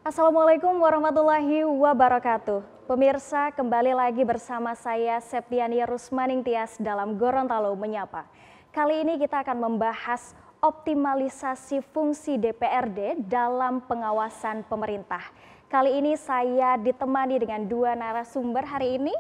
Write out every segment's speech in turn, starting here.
Assalamualaikum warahmatullahi wabarakatuh. Pemirsa, kembali lagi bersama saya Septiani Rusmaning Tias dalam Gorontalo Menyapa. Kali ini kita akan membahas optimalisasi fungsi DPRD dalam pengawasan pemerintah. Kali ini saya ditemani dengan dua narasumber hari ini.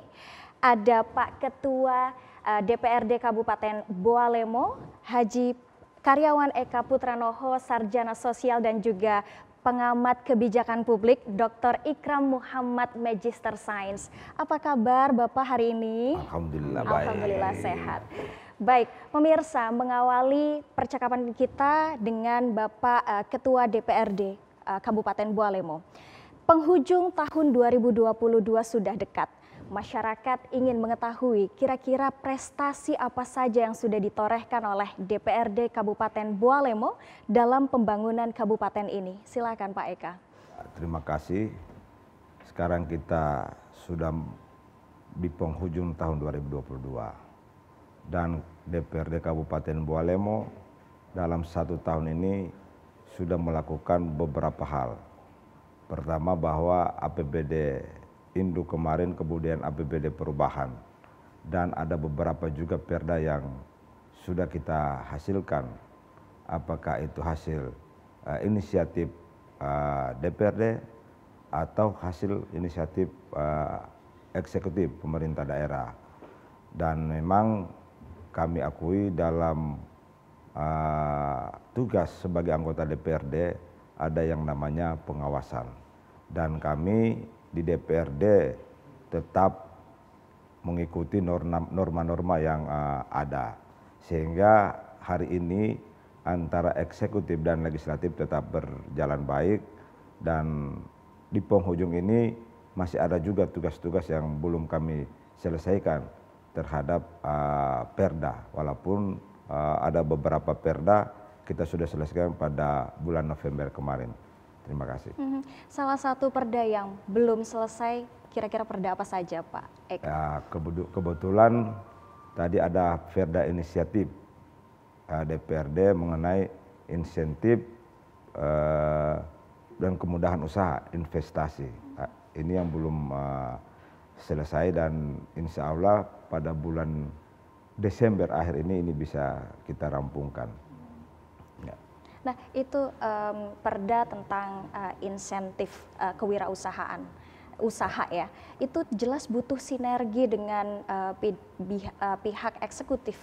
Ada Pak Ketua DPRD Kabupaten Boalemo, Haji Karyawan Eka Putranoho, Sarjana Sosial dan juga pengamat kebijakan publik, Dr. Ikram Muhammad, Magister Sains. Apa kabar Bapak hari ini? Alhamdulillah baik. Alhamdulillah sehat. Baik, pemirsa, mengawali percakapan kita dengan Bapak Ketua DPRD Kabupaten Boalemo. Penghujung tahun 2022 sudah dekat. Masyarakat ingin mengetahui kira-kira prestasi apa saja yang sudah ditorehkan oleh DPRD Kabupaten Boalemo dalam pembangunan kabupaten ini. Silakan Pak Eka. Terima kasih. Sekarang kita sudah di penghujung tahun 2022 dan DPRD Kabupaten Boalemo dalam 1 tahun ini sudah melakukan beberapa hal. Pertama bahwa APBD induk kemarin, kemudian APBD perubahan, dan ada beberapa juga perda yang sudah kita hasilkan. Apakah itu hasil inisiatif DPRD atau hasil inisiatif eksekutif pemerintah daerah. Dan memang kami akui dalam tugas sebagai anggota DPRD ada yang namanya pengawasan, dan kami di DPRD tetap mengikuti norma-norma yang ada, sehingga hari ini antara eksekutif dan legislatif tetap berjalan baik, dan di penghujung ini masih ada juga tugas-tugas yang belum kami selesaikan terhadap perda, walaupun ada beberapa perda kita sudah selesaikan pada bulan November kemarin. Terima kasih. Salah satu perda yang belum selesai, kira-kira perda apa saja Pak Eka? Ya, kebetulan tadi ada perda inisiatif DPRD mengenai insentif dan kemudahan usaha investasi. Ini yang belum selesai, dan insya Allah pada bulan Desember akhir ini bisa kita rampungkan. Nah, itu perda tentang insentif kewirausahaan, usaha ya. Itu jelas butuh sinergi dengan pihak eksekutif,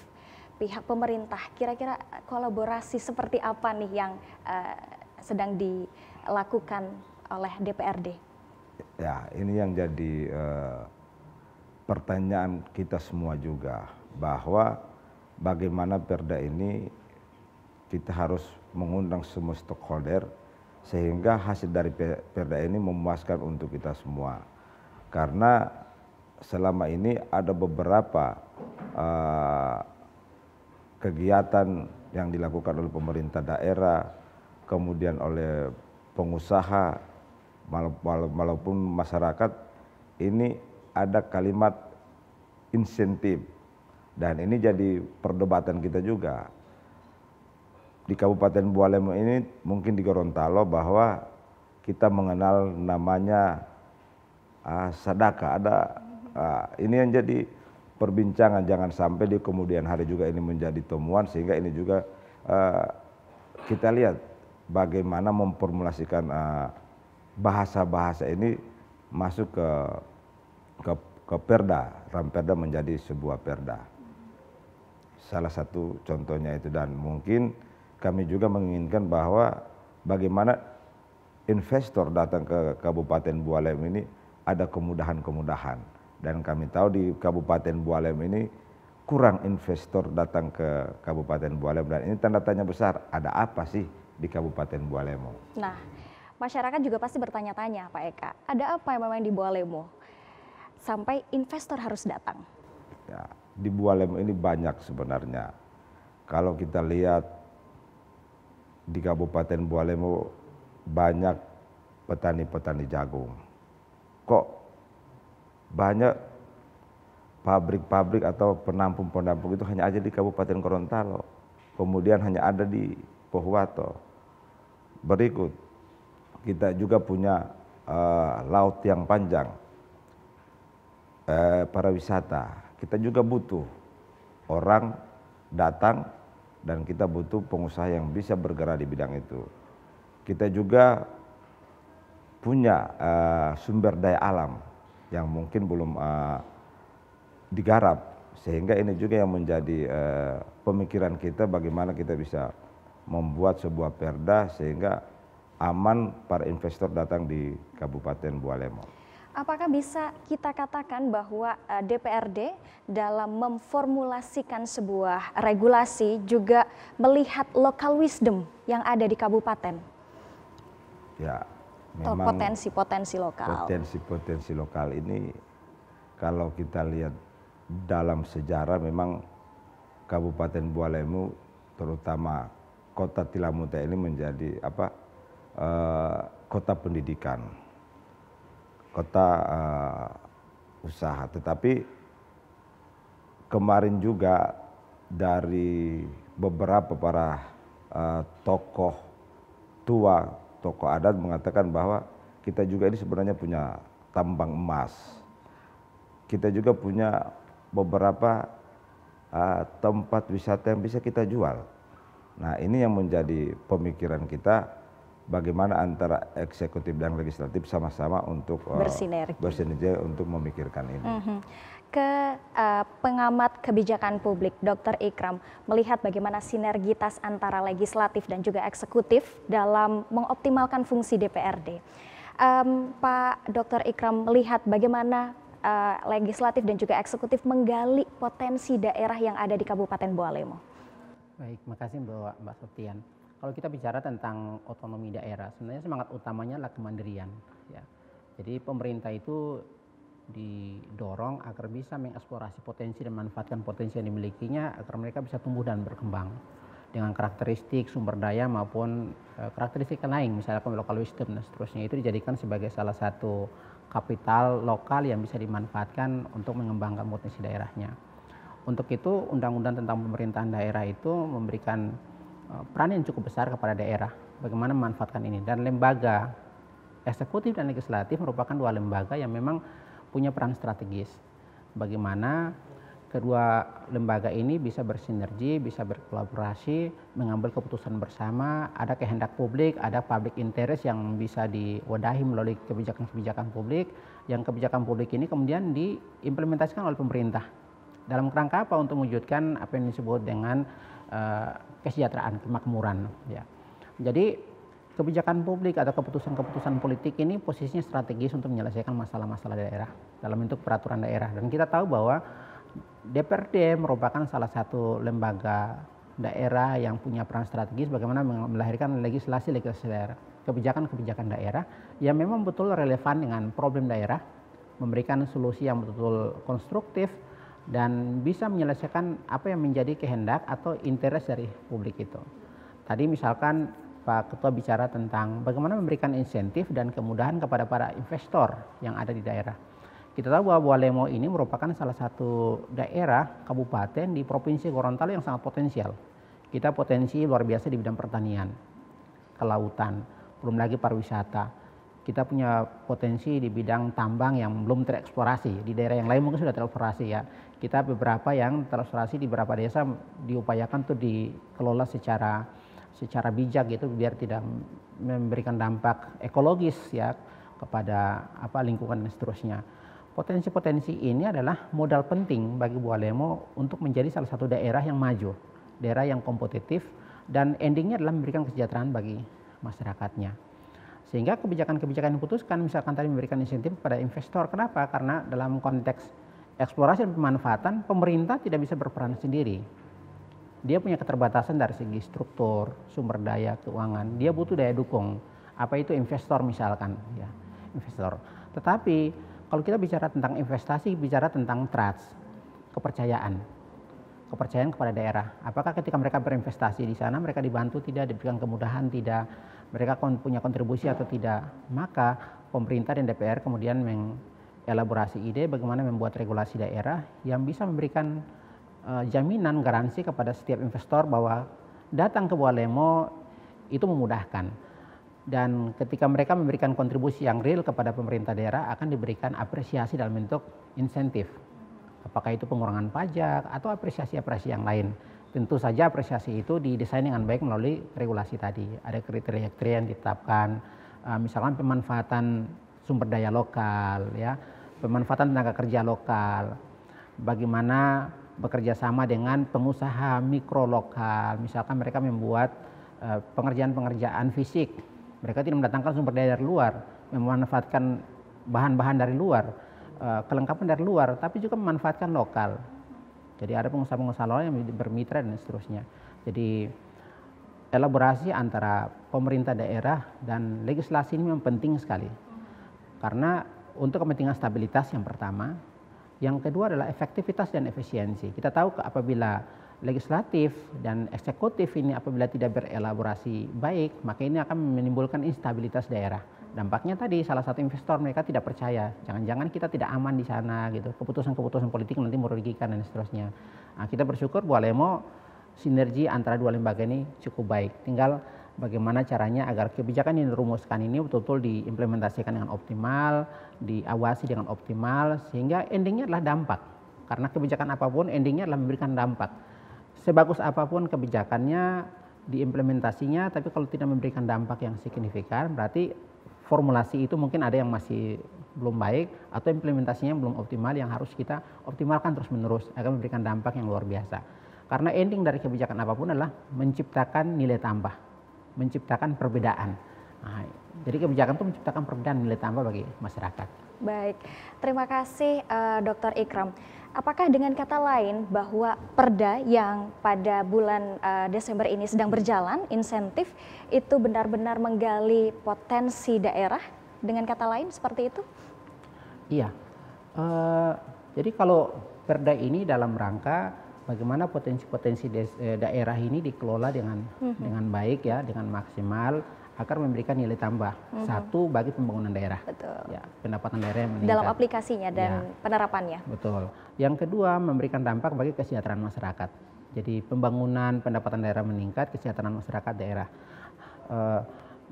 pihak pemerintah. Kira-kira kolaborasi seperti apa nih yang sedang dilakukan oleh DPRD? Ya, ini yang jadi pertanyaan kita semua juga, bahwa bagaimana perda ini kita harus mengundang semua stakeholder sehingga hasil dari perda ini memuaskan untuk kita semua. Karena selama ini ada beberapa kegiatan yang dilakukan oleh pemerintah daerah, kemudian oleh pengusaha maupun masyarakat, ini ada kalimat insentif, dan ini jadi perdebatan kita juga. Di Kabupaten Boalemo ini, mungkin di Gorontalo, bahwa kita mengenal namanya sadaka. Ini yang jadi perbincangan, jangan sampai di kemudian hari juga ini menjadi temuan, sehingga ini juga kita lihat bagaimana memformulasikan bahasa-bahasa ini masuk ke perda, ramperda menjadi sebuah perda. Salah satu contohnya itu, dan mungkin kami juga menginginkan bahwa bagaimana investor datang ke Kabupaten Boalemo ini ada kemudahan-kemudahan. Dan kami tahu di Kabupaten Boalemo ini kurang investor datang ke Kabupaten Boalemo, dan ini tanda tanya besar, ada apa sih di Kabupaten Boalemo? Nah, masyarakat juga pasti bertanya-tanya Pak Eka, ada apa yang memang di Boalemo sampai investor harus datang? Ya, di Boalemo ini banyak sebenarnya. Kalau kita lihat di Kabupaten Boalemo banyak petani-petani jagung. Kok banyak pabrik-pabrik atau penampung-penampung itu hanya ada di Kabupaten Gorontalo, kemudian hanya ada di Pohuwato. Berikut kita juga punya laut yang panjang, pariwisata. Kita juga butuh orang datang dan kita butuh pengusaha yang bisa bergerak di bidang itu. Kita juga punya sumber daya alam yang mungkin belum digarap, sehingga ini juga yang menjadi pemikiran kita bagaimana kita bisa membuat sebuah perda sehingga aman para investor datang di Kabupaten Bualemo. Apakah bisa kita katakan bahwa DPRD dalam memformulasikan sebuah regulasi juga melihat local wisdom yang ada di kabupaten? Ya, memang potensi-potensi lokal. Potensi-potensi lokal ini kalau kita lihat dalam sejarah memang Kabupaten Bualemo terutama Kota Tilamuta ini menjadi kota pendidikan, kota usaha. Tetapi kemarin juga dari beberapa para tokoh tua, tokoh adat mengatakan bahwa kita juga ini sebenarnya punya tambang emas. Kita juga punya beberapa tempat wisata yang bisa kita jual. Nah, ini yang menjadi pemikiran kita, bagaimana antara eksekutif dan legislatif sama-sama untuk bersinergi untuk memikirkan ini. Ke pengamat kebijakan publik, Dr. Ikram, melihat bagaimana sinergitas antara legislatif dan juga eksekutif dalam mengoptimalkan fungsi DPRD. Pak Dr. Ikram melihat bagaimana legislatif dan juga eksekutif menggali potensi daerah yang ada di Kabupaten Bualemo. Baik, makasih Mbak Septian. Kalau kita bicara tentang otonomi daerah, sebenarnya semangat utamanya adalah kemandirian. Ya. Jadi pemerintah itu didorong agar bisa mengeksplorasi potensi dan manfaatkan potensi yang dimilikinya agar mereka bisa tumbuh dan berkembang dengan karakteristik sumber daya maupun karakteristik lain, misalnya local wisdom dan seterusnya, itu dijadikan sebagai salah satu kapital lokal yang bisa dimanfaatkan untuk mengembangkan potensi daerahnya. Untuk itu undang-undang tentang pemerintahan daerah itu memberikan peran yang cukup besar kepada daerah bagaimana memanfaatkan ini, dan lembaga eksekutif dan legislatif merupakan dua lembaga yang memang punya peran strategis bagaimana kedua lembaga ini bisa bersinergi, bisa berkolaborasi, mengambil keputusan bersama, ada kehendak publik, ada public interest yang bisa diwadahi melalui kebijakan-kebijakan publik, yang kebijakan publik ini kemudian diimplementasikan oleh pemerintah. Dalam kerangka apa? Untuk mewujudkan apa yang disebut dengan kesejahteraan, kemakmuran. Ya. Jadi kebijakan publik atau keputusan-keputusan politik ini posisinya strategis untuk menyelesaikan masalah-masalah daerah dalam bentuk peraturan daerah. Dan kita tahu bahwa DPRD merupakan salah satu lembaga daerah yang punya peran strategis bagaimana melahirkan legislasi-legislasi daerah, kebijakan-kebijakan daerah yang memang betul relevan dengan problem daerah, memberikan solusi yang betul konstruktif dan bisa menyelesaikan apa yang menjadi kehendak atau interest dari publik itu. Tadi misalkan Pak Ketua bicara tentang bagaimana memberikan insentif dan kemudahan kepada para investor yang ada di daerah. Kita tahu bahwa Bualemo ini merupakan salah satu daerah kabupaten di Provinsi Gorontalo yang sangat potensial. Kita potensi luar biasa di bidang pertanian, kelautan, belum lagi pariwisata. Kita punya potensi di bidang tambang yang belum tereksplorasi. Di daerah yang lain mungkin sudah tereksplorasi ya. Kita beberapa yang tereksplorasi di beberapa desa diupayakan tuh dikelola secara bijak gitu biar tidak memberikan dampak ekologis ya kepada lingkungan dan seterusnya. Potensi-potensi ini adalah modal penting bagi Bualemo untuk menjadi salah satu daerah yang maju, daerah yang kompetitif, dan endingnya adalah memberikan kesejahteraan bagi masyarakatnya. Sehingga kebijakan-kebijakan yang diputuskan, misalkan tadi memberikan insentif kepada investor. Kenapa? Karena dalam konteks eksplorasi dan pemanfaatan, pemerintah tidak bisa berperan sendiri. Dia punya keterbatasan dari segi struktur, sumber daya, keuangan. Dia butuh daya dukung. Apa itu investor misalkan, ya, investor. Tetapi kalau kita bicara tentang investasi, bicara tentang trust, kepercayaan kepada daerah. Apakah ketika mereka berinvestasi di sana, mereka dibantu tidak, diberikan kemudahan tidak, mereka punya kontribusi atau tidak. Maka pemerintah dan DPR kemudian mengelaborasi ide bagaimana membuat regulasi daerah yang bisa memberikan jaminan garansi kepada setiap investor bahwa datang ke Bualemo itu memudahkan. Dan ketika mereka memberikan kontribusi yang real kepada pemerintah daerah, akan diberikan apresiasi dalam bentuk insentif. Apakah itu pengurangan pajak atau apresiasi-apresiasi yang lain. Tentu saja apresiasi itu didesain dengan baik melalui regulasi tadi. Ada kriteria-kriteria yang ditetapkan, misalkan pemanfaatan sumber daya lokal, ya, pemanfaatan tenaga kerja lokal, bagaimana bekerja sama dengan pengusaha mikro lokal, misalkan mereka membuat pengerjaan-pengerjaan fisik, mereka tidak mendatangkan sumber daya dari luar, memanfaatkan bahan-bahan dari luar, kelengkapan dari luar, tapi juga memanfaatkan lokal. Jadi ada pengusaha-pengusaha lokal yang bermitra dan seterusnya. Jadi elaborasi antara pemerintah daerah dan legislasi ini memang penting sekali. Karena untuk kepentingan stabilitas yang pertama, yang kedua adalah efektivitas dan efisiensi. Kita tahu apabila legislatif dan eksekutif ini apabila tidak berelaborasi baik, maka ini akan menimbulkan instabilitas daerah. Dampaknya tadi salah satu investor mereka tidak percaya, jangan-jangan kita tidak aman di sana gitu. Keputusan-keputusan politik nanti merugikan dan seterusnya. Nah, kita bersyukur Bu Alemo sinergi antara dua lembaga ini cukup baik. Tinggal bagaimana caranya agar kebijakan yang dirumuskan ini betul-betul diimplementasikan dengan optimal, diawasi dengan optimal, sehingga endingnya adalah dampak. Karena kebijakan apapun endingnya adalah memberikan dampak. Sebagus apapun kebijakannya, diimplementasinya, tapi kalau tidak memberikan dampak yang signifikan, berarti formulasi itu mungkin ada yang masih belum baik, atau implementasinya belum optimal, yang harus kita optimalkan terus-menerus agar memberikan dampak yang luar biasa. Karena ending dari kebijakan apapun adalah menciptakan nilai tambah, menciptakan perbedaan. Nah, jadi kebijakan itu menciptakan perbedaan nilai tambah bagi masyarakat. Baik, terima kasih Dr. Ikram. Apakah dengan kata lain bahwa perda yang pada bulan Desember ini sedang berjalan, insentif, itu benar-benar menggali potensi daerah? Dengan kata lain seperti itu? Iya, jadi kalau perda ini dalam rangka bagaimana potensi-potensi daerah ini dikelola dengan baik, ya, dengan maksimal, agar memberikan nilai tambah. Satu, bagi pembangunan daerah. Betul. Ya, pendapatan daerah yang meningkat. Dalam aplikasinya dan penerapannya. Betul. Yang kedua, memberikan dampak bagi kesejahteraan masyarakat. Jadi pembangunan pendapatan daerah meningkat, kesejahteraan masyarakat daerah.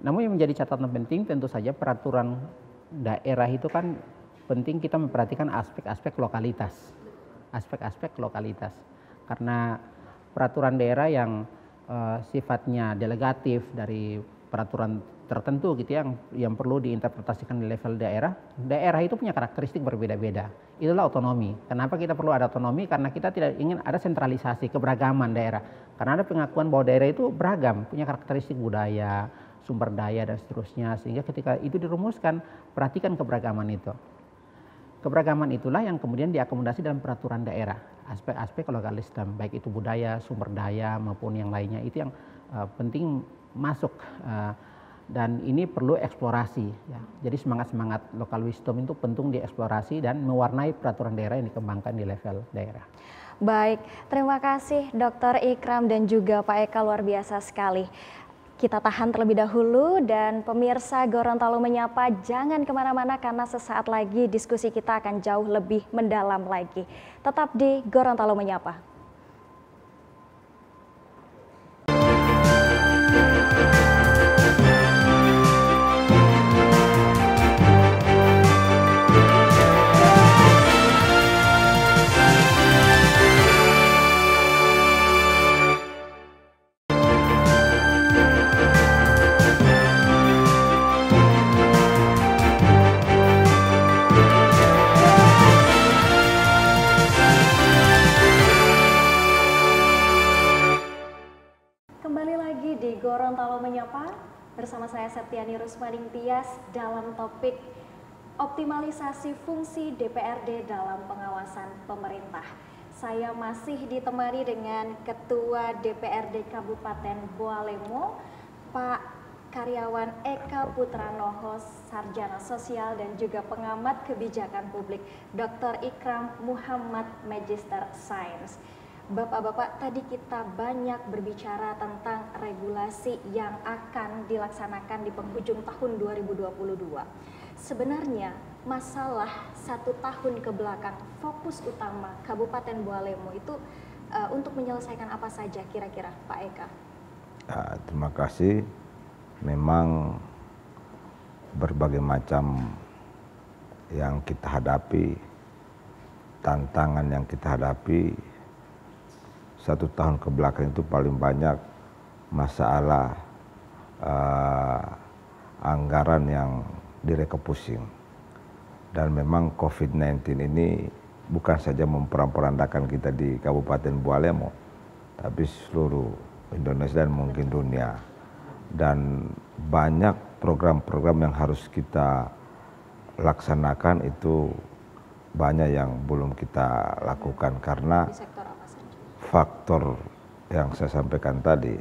Namun yang menjadi catatan penting tentu saja peraturan daerah itu kan penting kita memperhatikan aspek-aspek lokalitas. Aspek-aspek lokalitas. Karena peraturan daerah yang sifatnya delegatif dari peraturan tertentu gitu yang perlu diinterpretasikan di level daerah. Daerah itu punya karakteristik berbeda-beda. Itulah otonomi. Kenapa kita perlu ada otonomi? Karena kita tidak ingin ada sentralisasi, keberagaman daerah. Karena ada pengakuan bahwa daerah itu beragam, punya karakteristik budaya, sumber daya dan seterusnya. Sehingga ketika itu dirumuskan, perhatikan keberagaman itu. Keberagaman itulah yang kemudian diakomodasi dalam peraturan daerah. Aspek-aspek lokalisme, baik itu budaya, sumber daya maupun yang lainnya, itu yang penting masuk, dan ini perlu eksplorasi, ya. Jadi semangat-semangat lokal wisdom itu penting dieksplorasi dan mewarnai peraturan daerah yang dikembangkan di level daerah. Baik, terima kasih Dr. Ikram dan juga Pak Eka, luar biasa sekali. Kita tahan terlebih dahulu, dan pemirsa Gorontalo Menyapa jangan kemana-mana karena sesaat lagi diskusi kita akan jauh lebih mendalam lagi. Tetap di Gorontalo Menyapa. Gorontalo Menyapa bersama saya Septiani Rusmaning Tias dalam topik optimalisasi fungsi DPRD dalam pengawasan pemerintah. Saya masih ditemani dengan Ketua DPRD Kabupaten Boalemo, Pak Karyawan Eka Putranoho, Sarjana Sosial dan juga pengamat kebijakan publik, Dr. Ikram Muhammad, Magister Sains. Bapak-bapak, tadi kita banyak berbicara tentang regulasi yang akan dilaksanakan di penghujung tahun 2022. Sebenarnya masalah 1 tahun ke belakang, fokus utama Kabupaten Boalemo itu untuk menyelesaikan apa saja kira-kira, Pak Eka? Terima kasih. Memang berbagai macam yang kita hadapi, tantangan yang kita hadapi. 1 tahun ke belakang itu paling banyak masalah anggaran yang direka-pusing. Dan memang COVID-19 ini bukan saja memporak-porandakan kita di Kabupaten Bualemo, tapi seluruh Indonesia dan mungkin dunia. Dan banyak program-program yang harus kita laksanakan itu banyak yang belum kita lakukan karena faktor yang saya sampaikan tadi.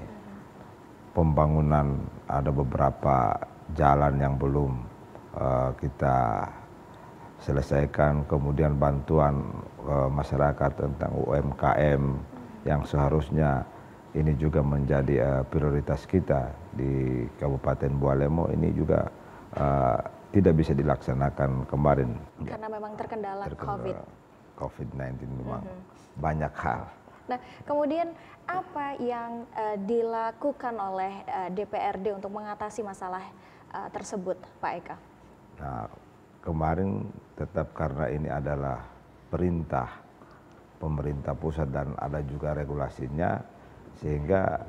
Pembangunan, ada beberapa jalan yang belum kita selesaikan, kemudian bantuan masyarakat tentang UMKM yang seharusnya ini juga menjadi prioritas kita di Kabupaten Bualemo, ini juga tidak bisa dilaksanakan kemarin. Karena memang terkendala COVID-19 memang banyak hal. Nah, kemudian apa yang dilakukan oleh DPRD untuk mengatasi masalah tersebut, Pak Eka? Nah, kemarin tetap karena ini adalah perintah pemerintah pusat dan ada juga regulasinya, sehingga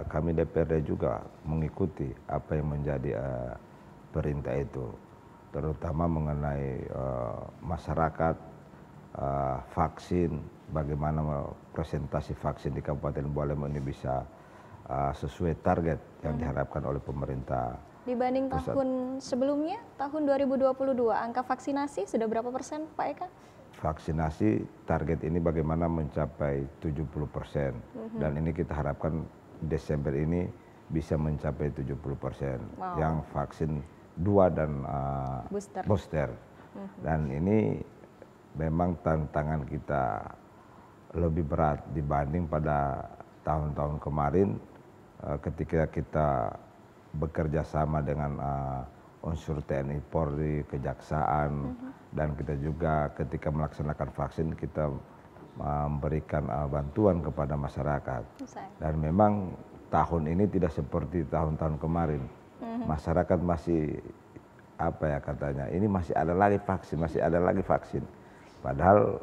kami DPRD juga mengikuti apa yang menjadi perintah itu, terutama mengenai masyarakat, vaksin, bagaimana presentasi vaksin di Kabupaten Bualemo ini bisa sesuai target yang diharapkan oleh pemerintah. Dibanding tahun sebelumnya, tahun 2022, angka vaksinasi sudah berapa persen, Pak Eka? Vaksinasi target ini bagaimana mencapai 70%, dan ini kita harapkan Desember ini bisa mencapai 70%. Wow. Yang vaksin 2 dan booster. Dan ini memang tantangan kita lebih berat dibanding pada tahun-tahun kemarin ketika kita bekerja sama dengan unsur TNI, Polri, Kejaksaan, dan kita juga ketika melaksanakan vaksin kita memberikan bantuan kepada masyarakat. Dan memang tahun ini tidak seperti tahun-tahun kemarin. Masyarakat masih apa ya katanya, ini masih ada lagi vaksin, masih ada lagi vaksin. Padahal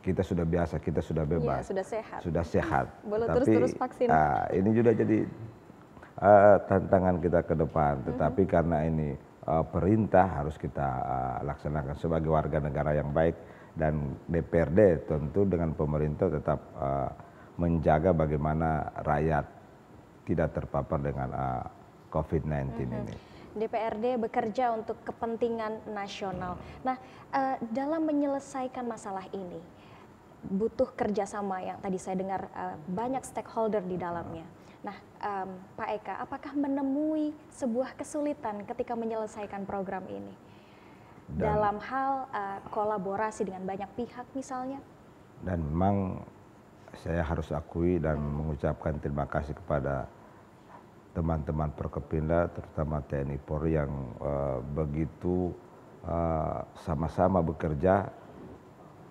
kita sudah biasa, kita sudah bebas, sudah sehat. Boleh terus-terus vaksin. Ini juga jadi tantangan kita ke depan. Tetapi karena ini perintah harus kita laksanakan sebagai warga negara yang baik, dan DPRD tentu dengan pemerintah tetap menjaga bagaimana rakyat tidak terpapar dengan COVID-19 ini. DPRD bekerja untuk kepentingan nasional. Nah, dalam menyelesaikan masalah ini butuh kerjasama yang tadi saya dengar banyak stakeholder di dalamnya. Nah, Pak Eka, apakah menemui sebuah kesulitan ketika menyelesaikan program ini? Dalam hal kolaborasi dengan banyak pihak misalnya? Dan memang saya harus akui dan mengucapkan terima kasih kepada teman-teman Perkepinda, terutama TNI Polri yang begitu sama-sama bekerja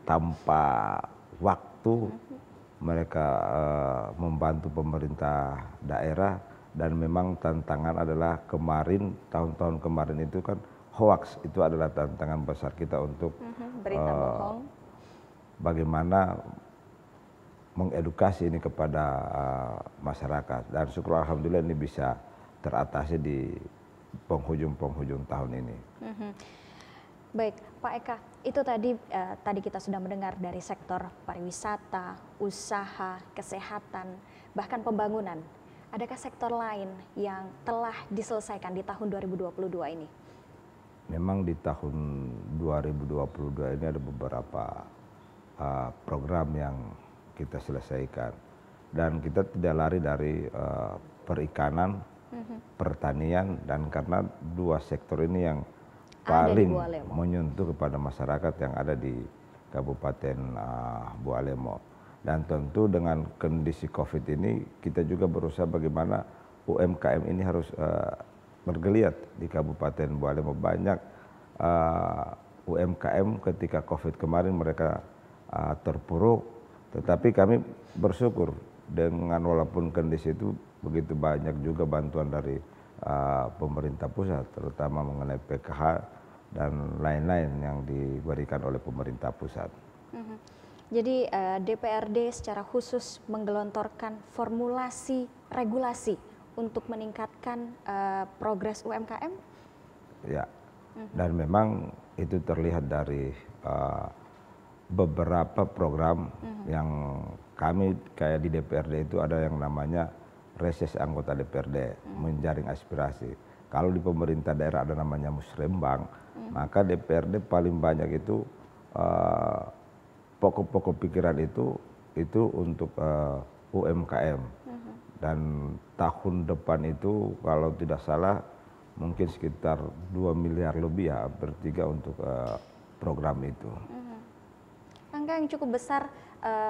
tanpa waktu. Mereka membantu pemerintah daerah, dan memang tantangan adalah kemarin, tahun-tahun kemarin itu kan hoax, itu adalah tantangan besar kita untuk berita bohong. Bagaimana mengedukasi ini kepada masyarakat, dan syukur alhamdulillah ini bisa teratasi di penghujung tahun ini. Baik, Pak Eka, itu tadi kita sudah mendengar dari sektor pariwisata, usaha, kesehatan, bahkan pembangunan. Adakah sektor lain yang telah diselesaikan di tahun 2022 ini? Memang di tahun 2022 ini ada beberapa program yang kita selesaikan, dan kita tidak lari dari perikanan, pertanian, dan karena dua sektor ini yang paling menyentuh kepada masyarakat yang ada di Kabupaten Bualemo. Dan tentu dengan kondisi COVID ini kita juga berusaha bagaimana UMKM ini harus bergeliat di Kabupaten Bualemo. Banyak UMKM ketika COVID kemarin mereka terpuruk, tetapi kami bersyukur dengan walaupun kondisi itu begitu banyak juga bantuan dari pemerintah pusat, terutama mengenai PKH dan lain-lain yang diberikan oleh pemerintah pusat. Jadi DPRD secara khusus menggelontorkan formulasi regulasi untuk meningkatkan progres UMKM? Ya, dan memang itu terlihat dari beberapa program yang kami kayak di DPRD itu ada yang namanya reses anggota DPRD, menjaring aspirasi. Kalau di pemerintah daerah ada namanya musrembang, maka DPRD paling banyak itu pokok-pokok pikiran itu untuk UMKM. Dan tahun depan itu kalau tidak salah mungkin sekitar 2 miliar lebih ya, bertiga untuk program itu. Angka yang cukup besar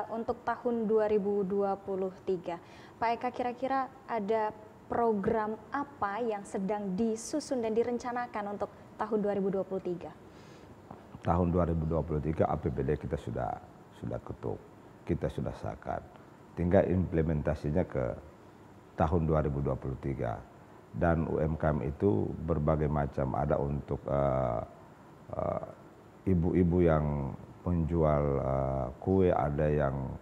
untuk tahun 2023. Pak Eka, kira-kira ada program apa yang sedang disusun dan direncanakan untuk tahun 2023? Tahun 2023 APBD kita sudah ketuk, kita sudah sahkan. Tinggal implementasinya ke tahun 2023. Dan UMKM itu berbagai macam, ada untuk ibu-ibu yang penjual kue, ada yang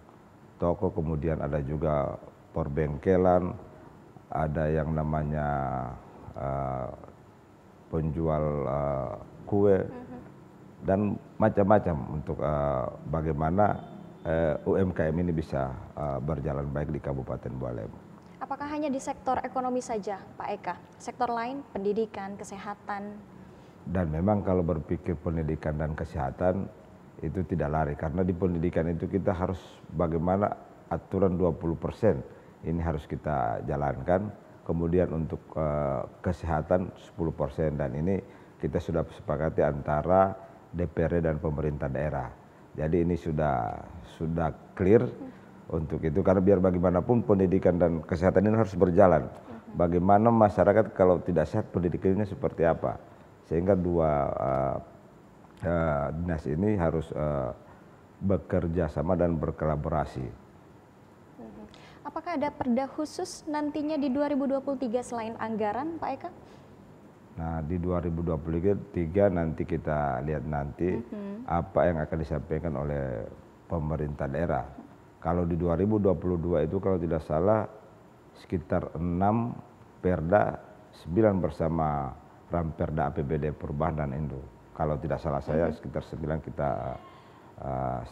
toko, kemudian ada juga perbengkelan, ada yang namanya penjual kue, dan macam-macam untuk bagaimana UMKM ini bisa berjalan baik di Kabupaten Bua Lembu. Apakah hanya di sektor ekonomi saja, Pak Eka? Sektor lain, pendidikan, kesehatan? Dan memang kalau berpikir pendidikan dan kesehatan itu tidak lari, karena di pendidikan itu kita harus bagaimana aturan 20% ini harus kita jalankan. Kemudian untuk kesehatan 10%, dan ini kita sudah sepakati antara DPRD dan pemerintah daerah. Jadi ini sudah clear untuk itu, karena biar bagaimanapun pendidikan dan kesehatan ini harus berjalan. Bagaimana masyarakat kalau tidak sehat, pendidikannya seperti apa, sehingga dua dinas ini harus bekerja sama dan berkolaborasi. Apakah ada perda khusus nantinya di 2023 selain anggaran, Pak Eka? Nah, di 2023 nanti kita lihat nanti apa yang akan disampaikan oleh pemerintah daerah. Kalau di 2022 itu kalau tidak salah sekitar 6 perda, 9 bersama Ramperda APBD Perubahan dan Indo. Kalau tidak salah saya sekitar 9 kita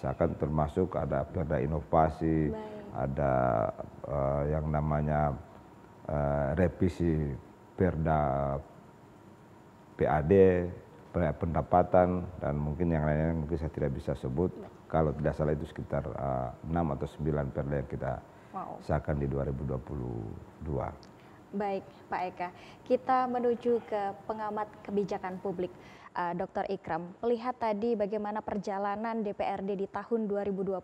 sahkan, termasuk ada perda inovasi, ada yang namanya revisi perda PAD, pendapatan, dan mungkin yang lainnya mungkin saya tidak bisa sebut. Kalau tidak salah itu sekitar 6 atau 9 perda yang kita sahkan di 2022. Baik, Pak Eka. Kita menuju ke pengamat kebijakan publik, Dr. Ikram. Melihat tadi bagaimana perjalanan DPRD di tahun 2022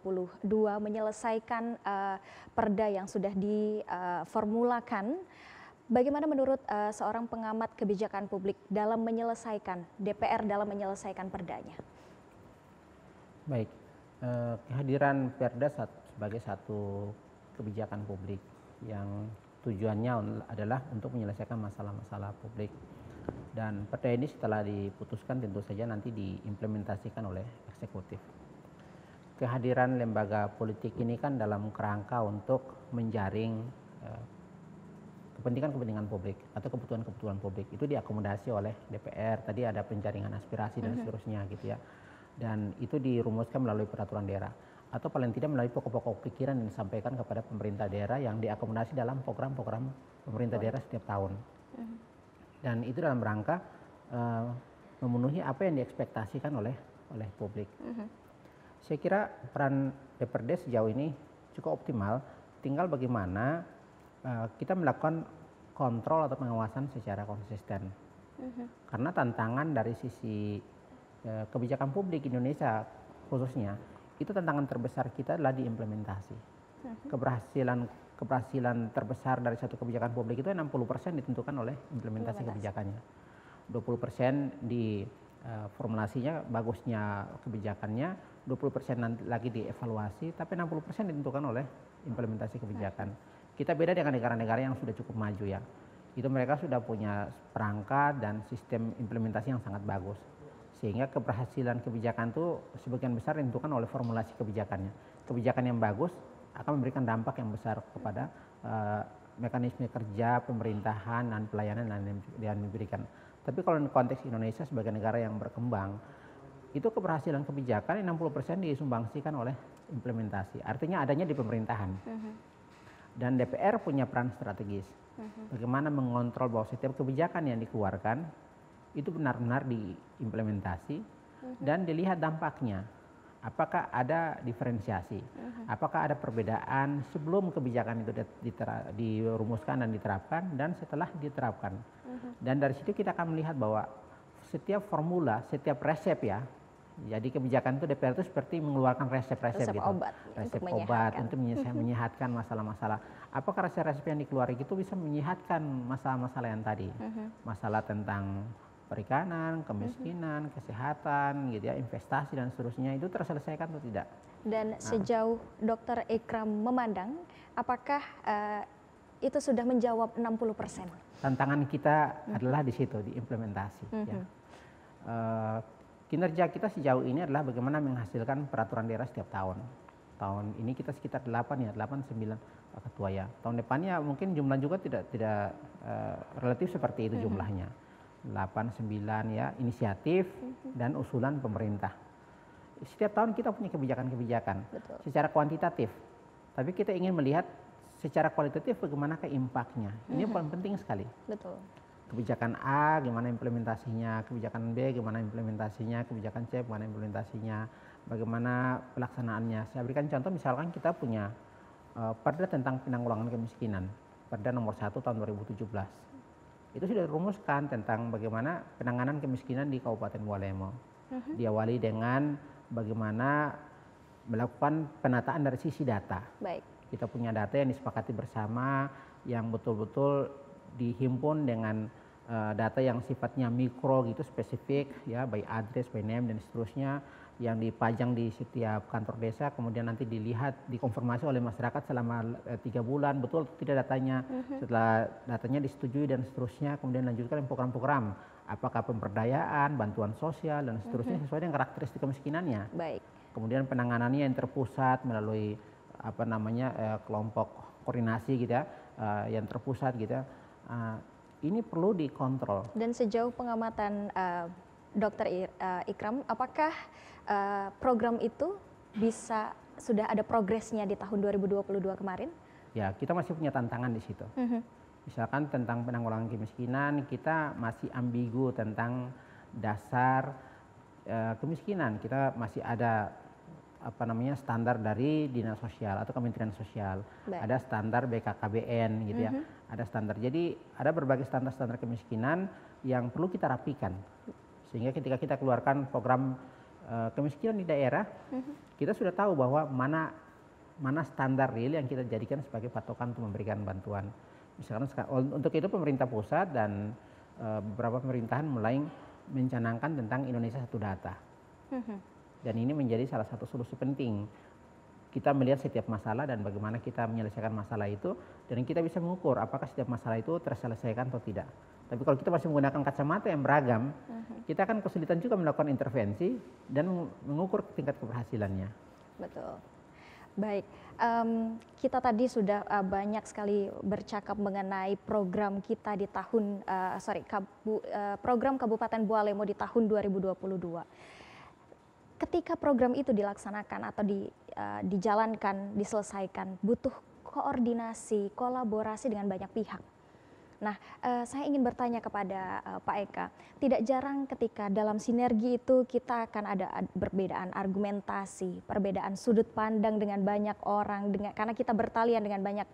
menyelesaikan perda yang sudah diformulakan, bagaimana menurut seorang pengamat kebijakan publik dalam menyelesaikan, DPR dalam menyelesaikan perdanya? Baik, kehadiran perda sebagai satu kebijakan publik yang tujuannya adalah untuk menyelesaikan masalah-masalah publik. Dan perda ini setelah diputuskan tentu saja nanti diimplementasikan oleh eksekutif. Kehadiran lembaga politik ini kan dalam kerangka untuk menjaring kepentingan-kepentingan publik atau kebutuhan-kebutuhan publik. Itu diakomodasi oleh DPR. Tadi ada penjaringan aspirasi dan seterusnya gitu ya. Dan itu dirumuskan melalui peraturan daerah, atau paling tidak melalui pokok-pokok pikiran yang disampaikan kepada pemerintah daerah yang diakomodasi dalam program-program pemerintah daerah setiap tahun. Dan itu dalam rangka memenuhi apa yang diekspektasikan oleh publik. Saya kira peran DPRD sejauh ini cukup optimal, tinggal bagaimana kita melakukan kontrol atau pengawasan secara konsisten. Karena tantangan dari sisi kebijakan publik Indonesia khususnya, itu tantangan terbesar kita adalah diimplementasi. Keberhasilan terbesar dari satu kebijakan publik itu 60% ditentukan oleh implementasi kebijakannya. 20% di formulasinya, bagusnya kebijakannya, 20% nanti lagi dievaluasi, tapi 60% ditentukan oleh implementasi kebijakan. Kita beda dengan negara-negara yang sudah cukup maju ya. itu mereka sudah punya perangkat dan sistem implementasi yang sangat bagus. Sehingga keberhasilan kebijakan itu sebagian besar ditentukan oleh formulasi kebijakannya. Kebijakan yang bagus akan memberikan dampak yang besar kepada mekanisme kerja, pemerintahan, dan pelayanan yang diberikan. Tapi kalau di konteks Indonesia sebagai negara yang berkembang, itu keberhasilan kebijakan 60% disumbangsikan oleh implementasi. Artinya adanya di pemerintahan. Dan DPR punya peran strategis. Bagaimana mengontrol bahwa setiap kebijakan yang dikeluarkan itu benar-benar diimplementasi dan dilihat dampaknya. Apakah ada diferensiasi? Apakah ada perbedaan sebelum kebijakan itu dirumuskan dan diterapkan dan setelah diterapkan? Dan dari situ kita akan melihat bahwa setiap formula, setiap resep ya. Jadi kebijakan itu DPR itu seperti mengeluarkan resep-resep gitu. Obat resep obat untuk menyehatkan masalah-masalah. Apakah resep-resep yang dikeluarkan itu bisa menyehatkan masalah-masalah yang tadi? Masalah tentang perikanan, kemiskinan, kesehatan, gitu ya, investasi dan seterusnya itu terselesaikan atau tidak? Dan sejauh Dr. Ikram memandang, apakah itu sudah menjawab 60%? Tantangan kita adalah di situ, di implementasi. Ya. Kinerja kita sejauh ini adalah bagaimana menghasilkan peraturan daerah setiap tahun. Tahun ini kita sekitar 8 9 ketua ya. Tahun depannya mungkin jumlah juga tidak relatif seperti itu jumlahnya. 8, 9 ya, inisiatif dan usulan pemerintah. Setiap tahun kita punya kebijakan-kebijakan secara kuantitatif. Tapi kita ingin melihat secara kualitatif bagaimana impact-nya. Ini paling penting sekali. Betul. Kebijakan A gimana implementasinya, kebijakan B gimana implementasinya, kebijakan C gimana implementasinya, bagaimana pelaksanaannya. Saya berikan contoh, misalkan kita punya Perda tentang penanggulangan kemiskinan, Perda nomor 1 tahun 2017. Itu sudah dirumuskan tentang bagaimana penanganan kemiskinan di Kabupaten Bualemo. Diawali dengan bagaimana melakukan penataan dari sisi data. Baik. Kita punya data yang disepakati bersama, yang betul-betul dihimpun dengan data yang sifatnya mikro gitu, spesifik ya, by address, by name dan seterusnya, yang dipajang di setiap kantor desa, kemudian nanti dilihat, dikonfirmasi oleh masyarakat selama 3 bulan betul tidak datanya. Setelah datanya disetujui dan seterusnya, kemudian lanjutkan program-program, apakah pemberdayaan, bantuan sosial dan seterusnya sesuai dengan karakteristik kemiskinannya. Baik. Kemudian penanganannya yang terpusat melalui kelompok koordinasi gitu ya, yang terpusat gitu ya. Ini perlu dikontrol. Dan sejauh pengamatan Dr. Ikram, apakah program itu sudah ada progresnya di tahun 2022 kemarin? Ya, kita masih punya tantangan di situ. Misalkan tentang penanggulangan kemiskinan, kita masih ambigu tentang dasar kemiskinan. Kita masih ada standar dari Dinas Sosial atau Kementerian Sosial. Baik. Ada standar BKKBN gitu ya. Ada standar. Jadi ada berbagai standar-standar kemiskinan yang perlu kita rapikan. Sehingga ketika kita keluarkan program kemiskinan di daerah, kita sudah tahu bahwa mana standar real yang kita jadikan sebagai patokan untuk memberikan bantuan. Misalkan untuk itu pemerintah pusat dan beberapa pemerintahan mulai mencanangkan tentang Indonesia Satu Data. Dan ini menjadi salah satu solusi penting. Kita melihat setiap masalah dan bagaimana kita menyelesaikan masalah itu, dan kita bisa mengukur apakah setiap masalah itu terselesaikan atau tidak. Tapi kalau kita masih menggunakan kacamata yang beragam, kita akan kesulitan juga melakukan intervensi dan mengukur tingkat keberhasilannya. Betul. Baik, kita tadi sudah banyak sekali bercakap mengenai program kita di tahun, program Kabupaten Bualemo di tahun 2022. Ketika program itu dilaksanakan atau dijalankan, diselesaikan, butuh koordinasi, kolaborasi dengan banyak pihak. Nah, saya ingin bertanya kepada Pak Eka, tidak jarang ketika dalam sinergi itu kita akan ada perbedaan argumentasi, perbedaan sudut pandang dengan banyak orang, karena kita bertalian dengan banyak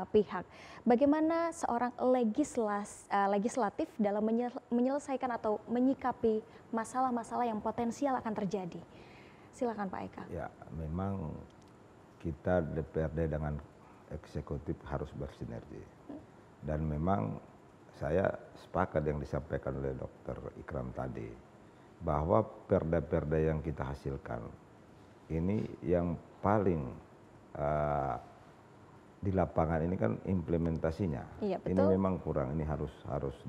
pihak. Bagaimana seorang legislatif dalam menyelesaikan atau menyikapi masalah-masalah yang potensial akan terjadi? Silakan Pak Eka. Ya, memang kita DPRD dengan eksekutif harus bersinergi. Dan memang saya sepakat yang disampaikan oleh Dr. Ikram tadi, bahwa perda-perda yang kita hasilkan ini yang paling di lapangan ini kan implementasinya. Iya, Ini betul. memang kurang, ini harus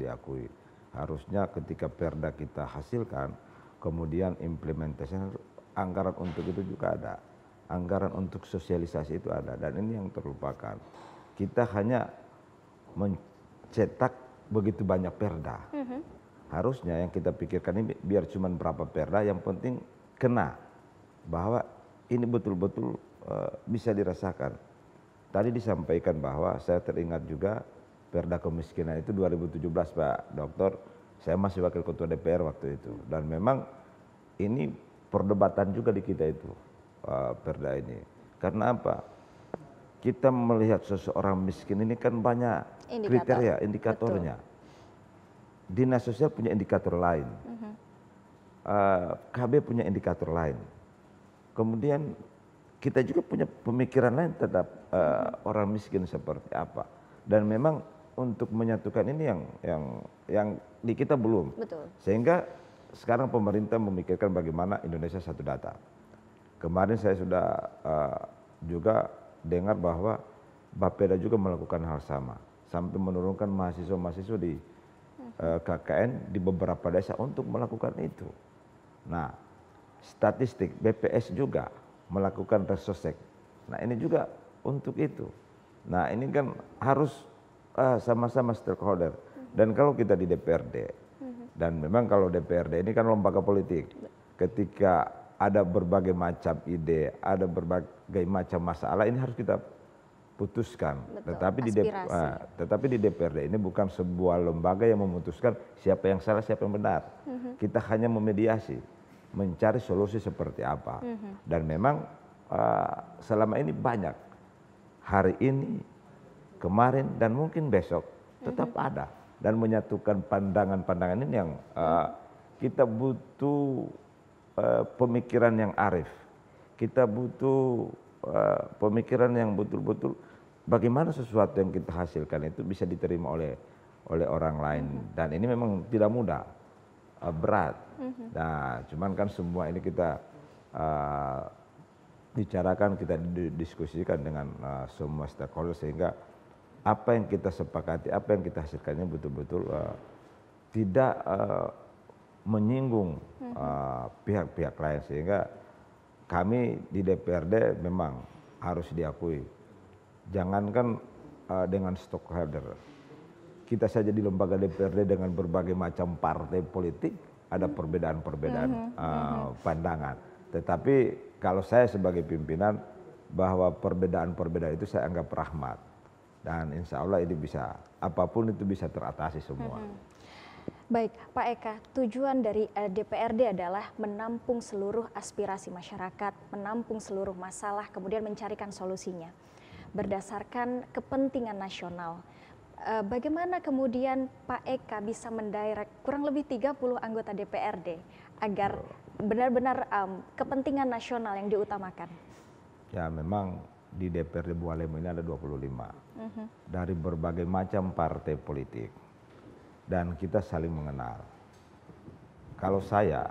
diakui. Harusnya ketika perda kita hasilkan, kemudian implementasinya anggaran untuk itu juga ada. Anggaran untuk sosialisasi itu ada, dan ini yang terlupakan. Kita hanya mencetak begitu banyak perda. Harusnya yang kita pikirkan ini biar cuma berapa perda, yang penting kena bahwa ini betul-betul bisa dirasakan. Tadi disampaikan bahwa saya teringat juga perda kemiskinan itu 2017 Pak Dokter, saya masih wakil ketua DPR waktu itu, dan memang ini perdebatan juga di kita itu perda ini. Karena apa? Kita melihat seseorang miskin ini kan banyak kriteria, indikatornya. Dinas sosial punya indikator lain, KB punya indikator lain. Kemudian kita juga punya pemikiran lain terhadap orang miskin seperti apa. Dan memang untuk menyatukan ini yang di kita belum. Betul. Sehingga sekarang pemerintah memikirkan bagaimana Indonesia satu data. Kemarin saya sudah juga dengar bahwa Bapeda juga melakukan hal sama, sampai menurunkan mahasiswa-mahasiswa di KKN di beberapa desa untuk melakukan itu. Nah, statistik BPS juga melakukan resosek. Nah, ini juga untuk itu. Nah, ini kan harus sama-sama stakeholder. Dan kalau kita di DPRD, dan memang kalau DPRD ini kan lembaga politik, ketika ada berbagai macam ide, ada berbagai macam masalah, ini harus kita putuskan. Betul, Tetapi di DPRD ini bukan sebuah lembaga yang memutuskan siapa yang salah, siapa yang benar. Kita hanya memediasi, mencari solusi seperti apa. Dan memang selama ini banyak, hari ini, kemarin, dan mungkin besok tetap ada. Dan menyatukan pandangan-pandangan ini yang kita butuh pemikiran yang arif. Kita butuh pemikiran yang betul-betul bagaimana sesuatu yang kita hasilkan itu bisa diterima oleh orang lain. Dan ini memang tidak mudah, berat. Nah, cuman kan semua ini kita bicarakan, kita diskusikan dengan semua stakeholder, sehingga apa yang kita sepakati, apa yang kita hasilkannya betul-betul tidak menyinggung pihak-pihak lain. Sehingga kami di DPRD memang harus diakui, jangankan dengan stakeholder, kita saja di lembaga DPRD dengan berbagai macam partai politik ada perbedaan-perbedaan pandangan. Tetapi kalau saya sebagai pimpinan, bahwa perbedaan-perbedaan itu saya anggap rahmat. Dan insya Allah ini bisa, apapun itu bisa teratasi semua. Baik, Pak Eka, tujuan dari DPRD adalah menampung seluruh aspirasi masyarakat, menampung seluruh masalah, kemudian mencarikan solusinya berdasarkan kepentingan nasional. Bagaimana kemudian Pak Eka bisa mendirect kurang lebih 30 anggota DPRD agar benar-benar kepentingan nasional yang diutamakan? Ya, memang di DPRD Bualemo ini ada 25 dari berbagai macam partai politik, dan kita saling mengenal. Kalau saya,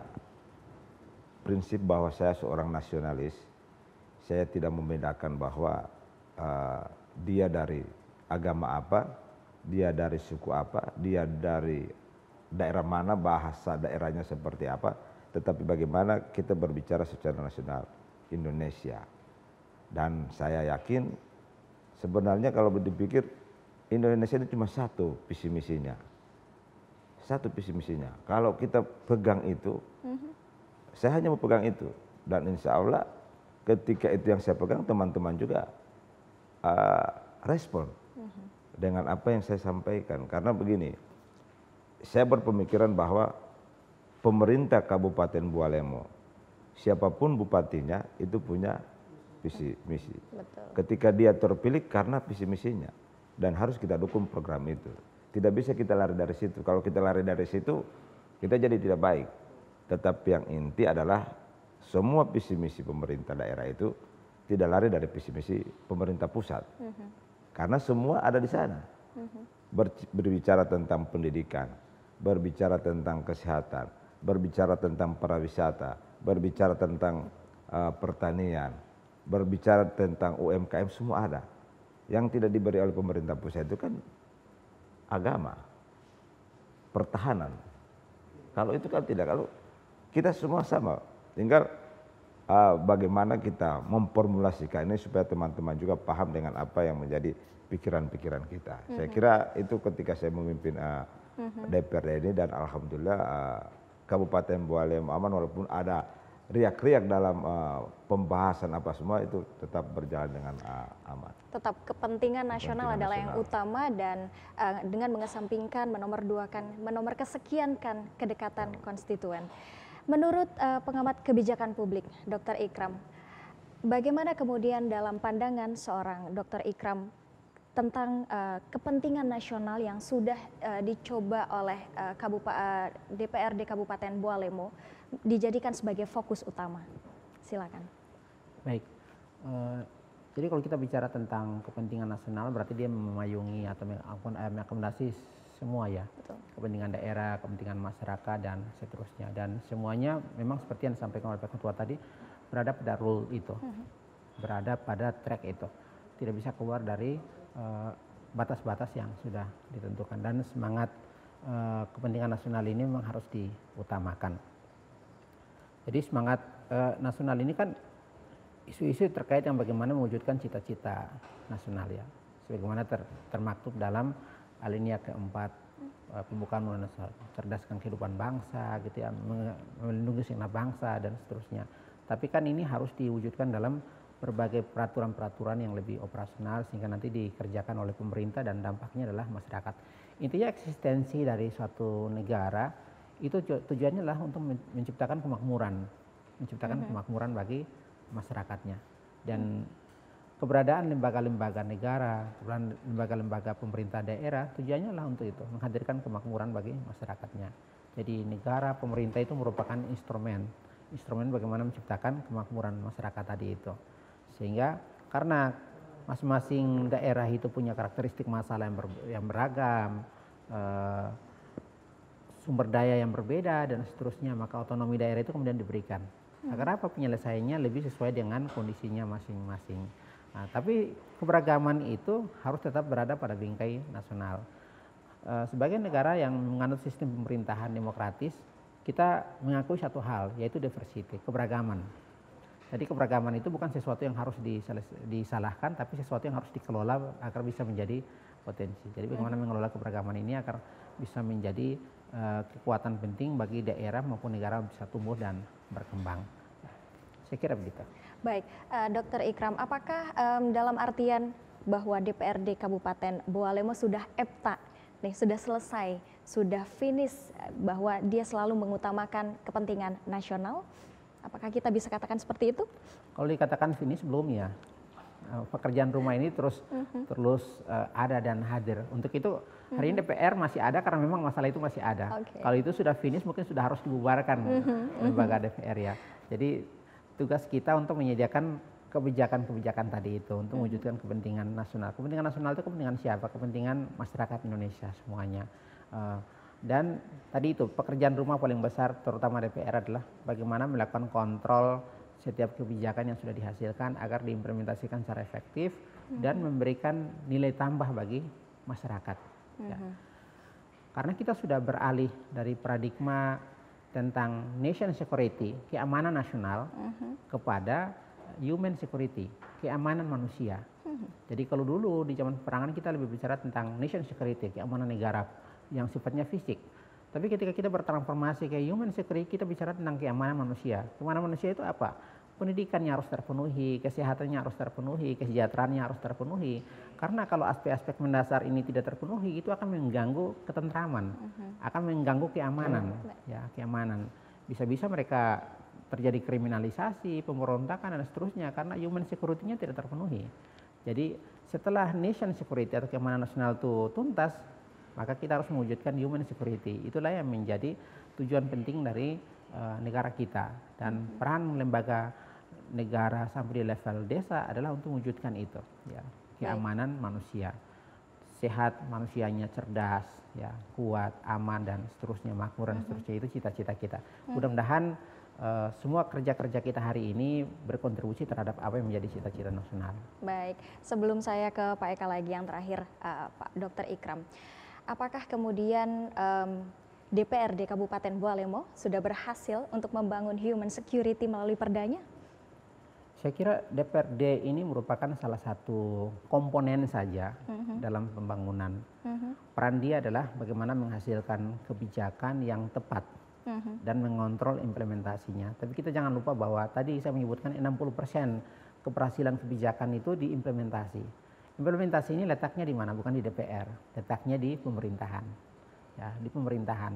prinsip bahwa saya seorang nasionalis, saya tidak membedakan bahwa dia dari agama apa, dia dari suku apa, dia dari daerah mana, bahasa daerahnya seperti apa, tetapi bagaimana kita berbicara secara nasional Indonesia. Dan saya yakin sebenarnya kalau dipikir Indonesia ini cuma satu visi misinya. Satu visi misinya. Kalau kita pegang itu, saya hanya mau pegang itu. Dan insya Allah ketika itu yang saya pegang, teman-teman juga respon dengan apa yang saya sampaikan. Karena begini, saya berpemikiran bahwa pemerintah Kabupaten Bualemo, siapapun bupatinya itu punya visi misi. Betul. Ketika dia terpilih karena visi misinya, dan harus kita dukung program itu. Tidak bisa kita lari dari situ. Kalau kita lari dari situ, kita jadi tidak baik. Tetapi yang inti adalah semua visi misi pemerintah daerah itu tidak lari dari visi misi pemerintah pusat. Karena semua ada di sana. Berbicara tentang pendidikan, berbicara tentang kesehatan, berbicara tentang pariwisata, berbicara tentang pertanian, berbicara tentang UMKM, semua ada. Yang tidak diberi oleh pemerintah pusat itu kan agama, pertahanan. Kalau itu kan tidak, kalau kita semua sama, tinggal bagaimana kita memformulasikan ini supaya teman-teman juga paham dengan apa yang menjadi pikiran-pikiran kita. Saya kira itu ketika saya memimpin DPRD ini, dan alhamdulillah Kabupaten Bua Lemo aman, walaupun ada riak-riak dalam pembahasan apa semua, itu tetap berjalan dengan aman. Tetap kepentingan nasional adalah yang utama, dan dengan mengesampingkan, menomorkesekiankan kedekatan konstituen. Menurut pengamat kebijakan publik, Dr. Ikram, bagaimana kemudian dalam pandangan seorang Dr. Ikram tentang kepentingan nasional yang sudah dicoba oleh DPRD Kabupaten Bua Lemo dijadikan sebagai fokus utama? Silakan. Baik, jadi kalau kita bicara tentang kepentingan nasional, berarti dia memayungi atau mengakomodasi semua ya. Betul. Kepentingan daerah, kepentingan masyarakat, dan seterusnya. Dan semuanya memang seperti yang disampaikan oleh Pak Ketua tadi, berada pada rule itu, berada pada track itu. Tidak bisa keluar dari batas-batas yang sudah ditentukan. Dan semangat kepentingan nasional ini memang harus diutamakan. Jadi semangat nasional ini kan isu-isu terkait yang bagaimana mewujudkan cita-cita nasional ya. Sebagaimana termaktub dalam alinea keempat pembukaan undang-undang nasional, cerdaskan kehidupan bangsa gitu ya, melindungi segenap bangsa dan seterusnya. Tapi kan ini harus diwujudkan dalam berbagai peraturan-peraturan yang lebih operasional sehingga nanti dikerjakan oleh pemerintah dan dampaknya adalah masyarakat. Intinya eksistensi dari suatu negara itu tujuannya adalah untuk menciptakan kemakmuran bagi masyarakatnya. Dan keberadaan lembaga-lembaga negara, lembaga-lembaga pemerintah daerah tujuannya adalah untuk itu, menghadirkan kemakmuran bagi masyarakatnya. Jadi negara, pemerintah itu merupakan instrumen bagaimana menciptakan kemakmuran masyarakat tadi itu. Sehingga karena masing-masing daerah itu punya karakteristik masalah yang beragam, sumber daya yang berbeda dan seterusnya, maka otonomi daerah itu kemudian diberikan. Agar apa? Penyelesaiannya lebih sesuai dengan kondisinya masing-masing. Nah, tapi keberagaman itu harus tetap berada pada bingkai nasional. Sebagai negara yang menganut sistem pemerintahan demokratis, kita mengakui satu hal, yaitu diversity, keberagaman. Jadi keberagaman itu bukan sesuatu yang harus disalahkan, tapi sesuatu yang harus dikelola agar bisa menjadi potensi. Jadi bagaimana mengelola keberagaman ini agar bisa menjadi kekuatan penting bagi daerah maupun negara bisa tumbuh dan berkembang. Saya kira begitu. Baik, Dr. Ikram, apakah dalam artian bahwa DPRD Kabupaten Bua Lemo sudah EPTA, nih sudah selesai, sudah finish bahwa dia selalu mengutamakan kepentingan nasional? Apakah kita bisa katakan seperti itu? Kalau dikatakan finish belum ya. Pekerjaan rumah ini terus ada dan hadir. Untuk itu hari ini DPR masih ada karena memang masalah itu masih ada. Kalau itu sudah finish mungkin sudah harus dibubarkan lembaga DPR ya. Jadi tugas kita untuk menyediakan kebijakan-kebijakan tadi itu untuk mewujudkan kepentingan nasional. Kepentingan nasional itu kepentingan siapa? Kepentingan masyarakat Indonesia semuanya. Dan tadi itu pekerjaan rumah paling besar terutama DPR adalah bagaimana melakukan kontrol setiap kebijakan yang sudah dihasilkan agar diimplementasikan secara efektif dan memberikan nilai tambah bagi masyarakat. Ya. Karena kita sudah beralih dari paradigma tentang nation security, keamanan nasional, kepada human security, keamanan manusia. Jadi kalau dulu di zaman peperangan kita lebih bicara tentang nation security, keamanan negara yang sifatnya fisik. Tapi ketika kita bertransformasi ke human security, kita bicara tentang keamanan manusia. Keamanan manusia itu apa? Pendidikannya harus terpenuhi, kesehatannya harus terpenuhi, kesejahteraannya harus terpenuhi. Karena kalau aspek-aspek mendasar ini tidak terpenuhi, itu akan mengganggu ketentraman, akan mengganggu keamanan, ya keamanan. Bisa-bisa mereka terjadi kriminalisasi, pemberontakan dan seterusnya karena human security-nya tidak terpenuhi. Jadi setelah nation security atau keamanan nasional itu tuntas, maka kita harus mewujudkan human security. Itulah yang menjadi tujuan penting dari negara kita, dan peran lembaga negara sampai di level desa adalah untuk mewujudkan itu, ya, keamanan manusia, sehat manusianya, cerdas, ya, kuat, aman dan seterusnya, makmur dan seterusnya. Itu cita-cita kita. Mudah-mudahan semua kerja-kerja kita hari ini berkontribusi terhadap apa yang menjadi cita-cita nasional. Baik, sebelum saya ke Pak Eka lagi yang terakhir, Pak Dr. Ikram, apakah kemudian DPRD Kabupaten Bualemo sudah berhasil untuk membangun human security melalui perdanya? Saya kira DPRD ini merupakan salah satu komponen saja dalam pembangunan. Peran dia adalah bagaimana menghasilkan kebijakan yang tepat dan mengontrol implementasinya. Tapi kita jangan lupa bahwa tadi saya menyebutkan 60% keberhasilan kebijakan itu diimplementasi. Implementasi ini letaknya di mana? Bukan di DPR, letaknya di pemerintahan. Ya, di pemerintahan.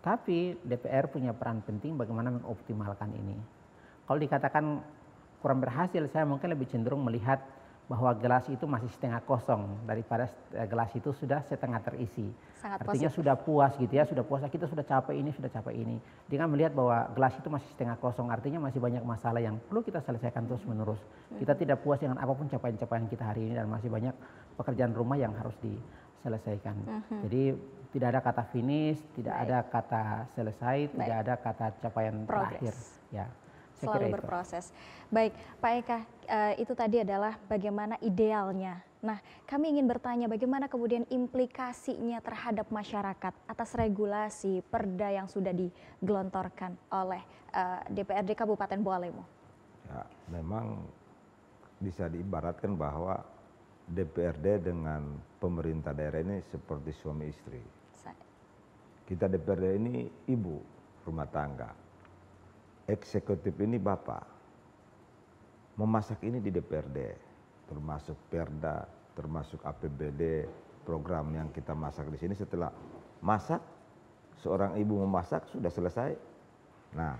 Tapi DPR punya peran penting bagaimana mengoptimalkan ini. Kalau dikatakan kurang berhasil, saya mungkin lebih cenderung melihat bahwa gelas itu masih setengah kosong daripada gelas itu sudah setengah terisi. Sangat Artinya positif. sudah puas gitu ya, sudah puas, kita sudah capek ini, sudah capek ini. Dengan melihat bahwa gelas itu masih setengah kosong, artinya masih banyak masalah yang perlu kita selesaikan terus menerus. Kita tidak puas dengan apapun capaian-capaian kita hari ini dan masih banyak pekerjaan rumah yang harus diselesaikan. Jadi tidak ada kata finish, tidak ada kata selesai, tidak ada kata capaian terakhir. Ya. Selalu berproses. Baik, Pak Eka, itu tadi adalah bagaimana idealnya. Nah, kami ingin bertanya bagaimana kemudian implikasinya terhadap masyarakat atas regulasi perda yang sudah digelontorkan oleh DPRD Kabupaten Bualemo. Ya, memang bisa diibaratkan bahwa DPRD dengan pemerintah daerah ini seperti suami istri. Kita DPRD ini ibu rumah tangga. Eksekutif ini bapak, memasak ini di DPRD, termasuk perda, termasuk APBD, program yang kita masak di sini. Setelah masak, seorang ibu memasak sudah selesai. Nah,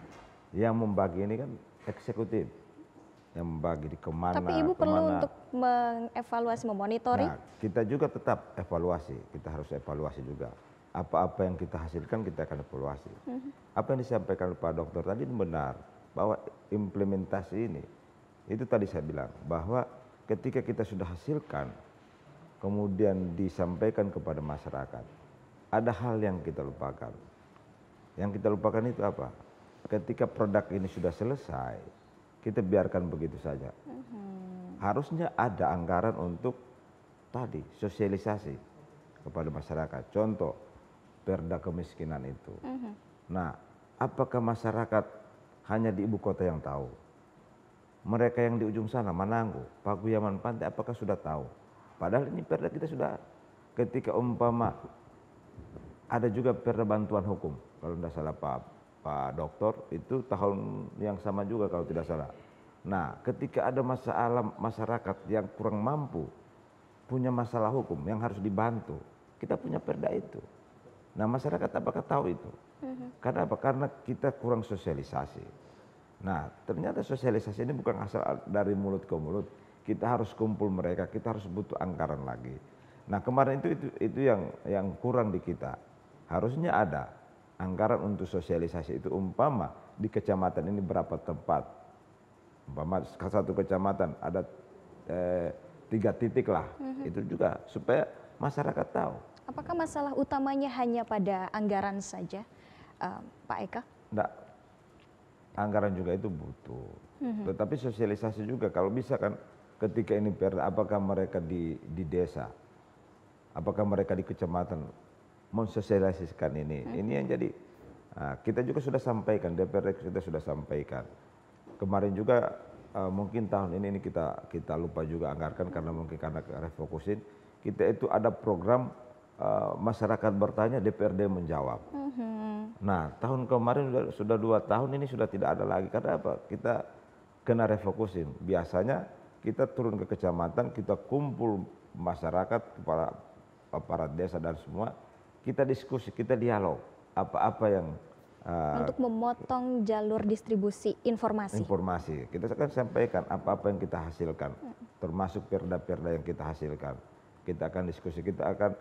yang membagi ini kan eksekutif, yang membagi di kemana. Tapi ibu perlu untuk mengevaluasi, memonitori. Nah, kita juga tetap evaluasi, kita harus evaluasi juga. Apa-apa yang kita hasilkan kita akan evaluasi. Apa yang disampaikan Pak Dokter tadi benar, bahwa implementasi ini, itu tadi saya bilang, bahwa ketika kita sudah hasilkan, kemudian disampaikan kepada masyarakat, ada hal yang kita lupakan. Yang kita lupakan itu apa? Ketika produk ini sudah selesai, kita biarkan begitu saja. Harusnya ada anggaran untuk tadi, sosialisasi kepada masyarakat. Contoh, perda kemiskinan itu. Nah, apakah masyarakat hanya di ibu kota yang tahu? Mereka yang di ujung sana, Mananggu, Pakuyaman Pantai, apakah sudah tahu? Padahal ini perda kita sudah, ketika umpama ada juga perda bantuan hukum, kalau tidak salah Pak Dokter, itu tahun yang sama juga kalau tidak salah. Nah, ketika ada masalah masyarakat yang kurang mampu, punya masalah hukum yang harus dibantu, kita punya perda itu. Nah, masyarakat apakah tahu itu? Karena apa? Karena kita kurang sosialisasi. Nah, ternyata sosialisasi ini bukan asal dari mulut ke mulut. Kita harus kumpul mereka, kita harus butuh anggaran lagi. Nah, kemarin itu yang kurang di kita. Harusnya ada anggaran untuk sosialisasi itu, umpama di kecamatan ini berapa tempat. Umpama satu kecamatan ada 3 titik lah. Itu juga supaya masyarakat tahu. Apakah masalah utamanya hanya pada anggaran saja, Pak Eka? Enggak, anggaran juga itu butuh. Tetapi sosialisasi juga, kalau bisa kan ketika ini perda, apakah mereka di desa, apakah mereka di kecamatan mensosialisasikan ini. Ini yang jadi, kita juga sudah sampaikan, DPRD kita sudah sampaikan. Kemarin juga mungkin tahun ini kita lupa juga anggarkan karena mungkin karena refokusin. Kita itu ada program masyarakat bertanya, DPRD menjawab. Nah, tahun kemarin sudah 2 tahun ini sudah tidak ada lagi. Karena apa? Kita kena refokusin. Biasanya kita turun ke kecamatan, kita kumpul masyarakat, kepala aparat desa dan semua, kita diskusi, kita dialog. Apa-apa yang untuk memotong jalur distribusi informasi. Kita akan sampaikan apa-apa yang kita hasilkan, termasuk perda-perda yang kita hasilkan. Kita akan diskusi, kita akan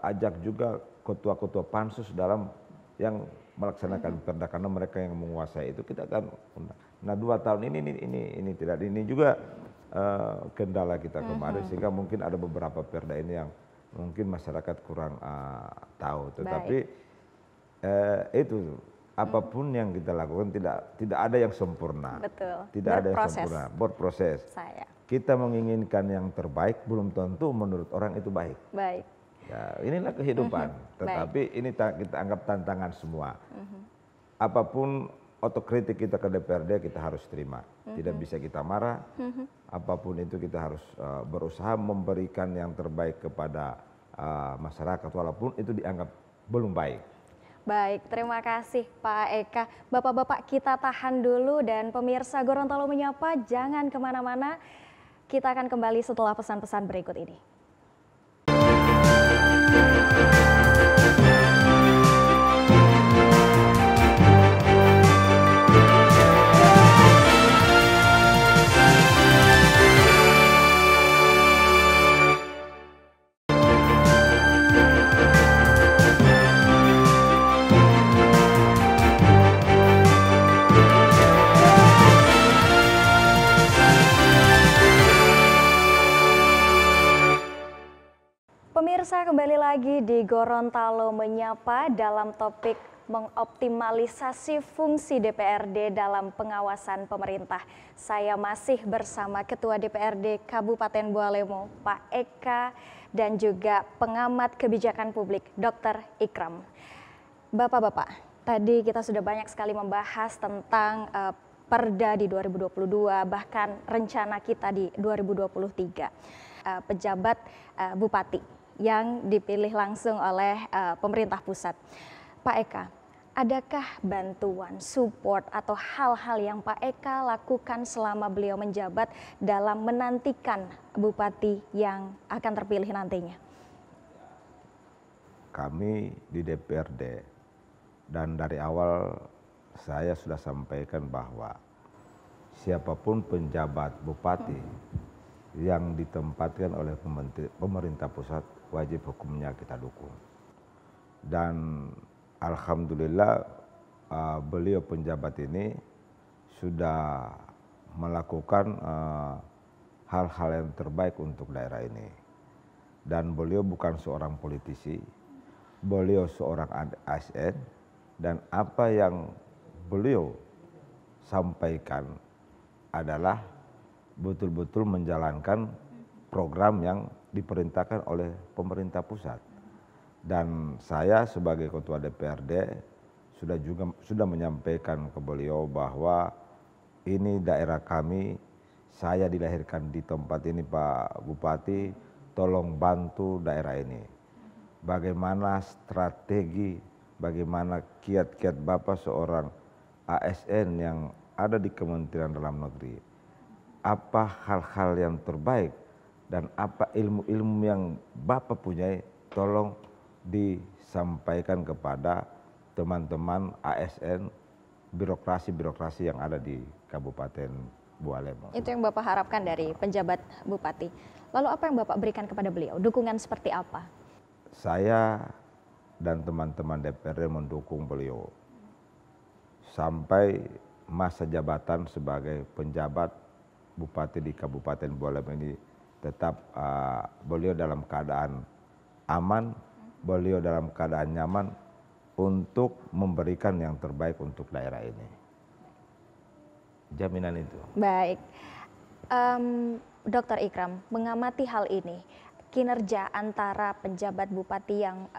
ajak juga ketua-ketua pansus dalam yang melaksanakan perda, karena mereka yang menguasai itu kita akan undang. Nah, 2 tahun ini tidak, ini juga kendala kita kemarin, sehingga mungkin ada beberapa perda ini yang mungkin masyarakat kurang tahu. Tetapi itu apapun yang kita lakukan tidak ada yang sempurna. Betul. Tidak ada yang sempurna, berproses. Kita menginginkan yang terbaik belum tentu menurut orang itu baik. Baik. Ya, inilah kehidupan. Tetapi ini kita anggap tantangan semua. Apapun otokritik kita ke DPRD kita harus terima. Tidak bisa kita marah. Apapun itu kita harus berusaha memberikan yang terbaik kepada masyarakat walaupun itu dianggap belum baik. Baik, terima kasih Pak Eka. Bapak-bapak kita tahan dulu dan pemirsa Gorontalo Menyapa jangan kemana-mana. Kita akan kembali setelah pesan-pesan berikut ini. Pemirsa, kembali lagi di Gorontalo Menyapa dalam topik mengoptimalisasi fungsi DPRD dalam pengawasan pemerintah. Saya masih bersama Ketua DPRD Kabupaten Bualemo, Pak Eka, dan juga pengamat kebijakan publik, Dr. Ikram. Bapak-bapak, tadi kita sudah banyak sekali membahas tentang Perda di 2022, bahkan rencana kita di 2023. Pejabat bupati yang dipilih langsung oleh pemerintah pusat. Pak Eka, adakah bantuan, support atau hal-hal yang Pak Eka lakukan selama beliau menjabat dalam menantikan bupati yang akan terpilih nantinya? Kami di DPRD dan dari awal saya sudah sampaikan bahwa siapapun penjabat bupati yang ditempatkan oleh pemerintah pusat wajib hukumnya kita dukung. Dan alhamdulillah beliau penjabat ini sudah melakukan hal-hal yang terbaik untuk daerah ini. Dan beliau bukan seorang politisi, beliau seorang ASN, dan apa yang beliau sampaikan adalah betul-betul menjalankan program yang diperintahkan oleh pemerintah pusat. Dan saya sebagai ketua DPRD sudah menyampaikan ke beliau bahwa ini daerah kami, saya dilahirkan di tempat ini Pak Bupati, tolong bantu daerah ini. Bagaimana strategi, bagaimana kiat-kiat Bapak seorang ASN yang ada di Kementerian Dalam Negeri. Apa hal-hal yang terbaik dan apa ilmu-ilmu yang Bapak punyai, tolong disampaikan kepada teman-teman ASN, birokrasi-birokrasi yang ada di Kabupaten Bualemo. Itu yang Bapak harapkan dari penjabat bupati. Lalu apa yang Bapak berikan kepada beliau? Dukungan seperti apa? Saya dan teman-teman DPRD mendukung beliau sampai masa jabatan sebagai penjabat bupati di Kabupaten Bualemo ini tetap beliau dalam keadaan aman, beliau dalam keadaan nyaman untuk memberikan yang terbaik untuk daerah ini. Jaminan itu. Baik, Dr. Ikram, mengamati hal ini, kinerja antara penjabat bupati yang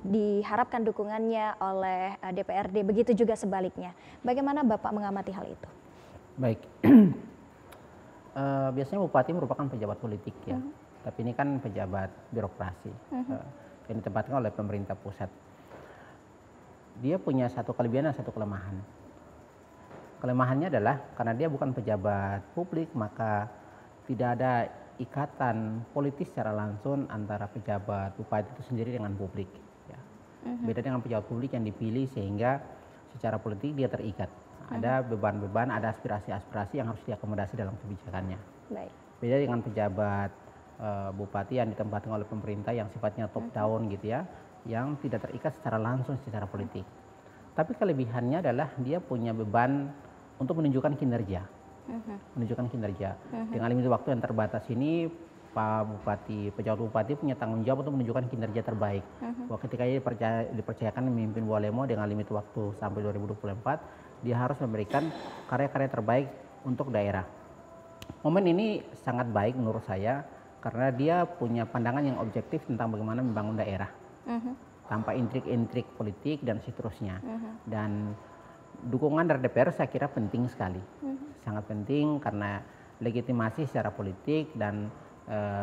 diharapkan dukungannya oleh DPRD, begitu juga sebaliknya. Bagaimana Bapak mengamati hal itu? Baik. Biasanya bupati merupakan pejabat politik ya, tapi ini kan pejabat birokrasi yang ditempatkan oleh pemerintah pusat. Dia punya satu kelebihan dan satu kelemahan. Kelemahannya adalah karena dia bukan pejabat publik, maka tidak ada ikatan politis secara langsung antara pejabat bupati itu sendiri dengan publik. Ya. Beda dengan pejabat publik yang dipilih sehingga secara politik dia terikat. Ada beban-beban, ada aspirasi-aspirasi yang harus diakomodasi dalam kebijakannya. Baik. Beda dengan pejabat bupati yang ditempatkan oleh pemerintah yang sifatnya top down gitu ya, yang tidak terikat secara langsung secara politik. Tapi kelebihannya adalah dia punya beban untuk menunjukkan kinerja. Menunjukkan kinerja. Dengan limit waktu yang terbatas ini, Pak Bupati, pejabat bupati punya tanggung jawab untuk menunjukkan kinerja terbaik. Bahwa ketika dia dipercayakan memimpin Bualemo dengan limit waktu sampai 2024, dia harus memberikan karya-karya terbaik untuk daerah. Momen ini sangat baik menurut saya karena dia punya pandangan yang objektif tentang bagaimana membangun daerah tanpa intrik-intrik politik dan seterusnya. Dan dukungan dari DPR saya kira penting sekali, sangat penting karena legitimasi secara politik dan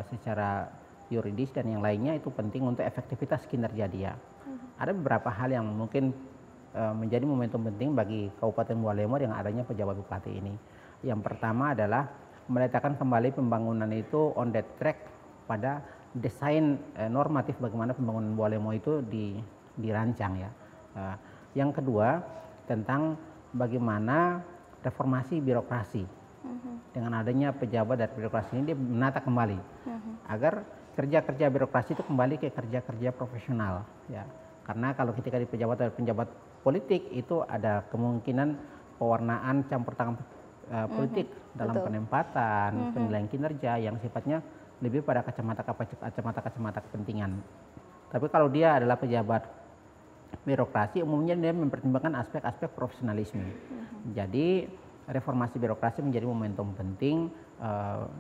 secara yuridis dan yang lainnya itu penting untuk efektivitas kinerja dia. Ada beberapa hal yang mungkin menjadi momentum penting bagi Kabupaten Bualemo dengan adanya pejabat bupati ini. Yang pertama adalah meletakkan kembali pembangunan itu on the track pada desain normatif bagaimana pembangunan Bualemo itu dirancang ya. Yang kedua tentang bagaimana reformasi birokrasi. Dengan adanya pejabat dari birokrasi ini dia menata kembali agar kerja-kerja birokrasi itu kembali ke kerja-kerja profesional ya. Karena kalau ketika di pejabat politik itu ada kemungkinan pewarnaan campur tangan politik dalam penempatan, penilaian kinerja yang sifatnya lebih pada kacamata kepentingan. Tapi kalau dia adalah pejabat birokrasi umumnya dia mempertimbangkan aspek-aspek profesionalisme. Jadi reformasi birokrasi menjadi momentum penting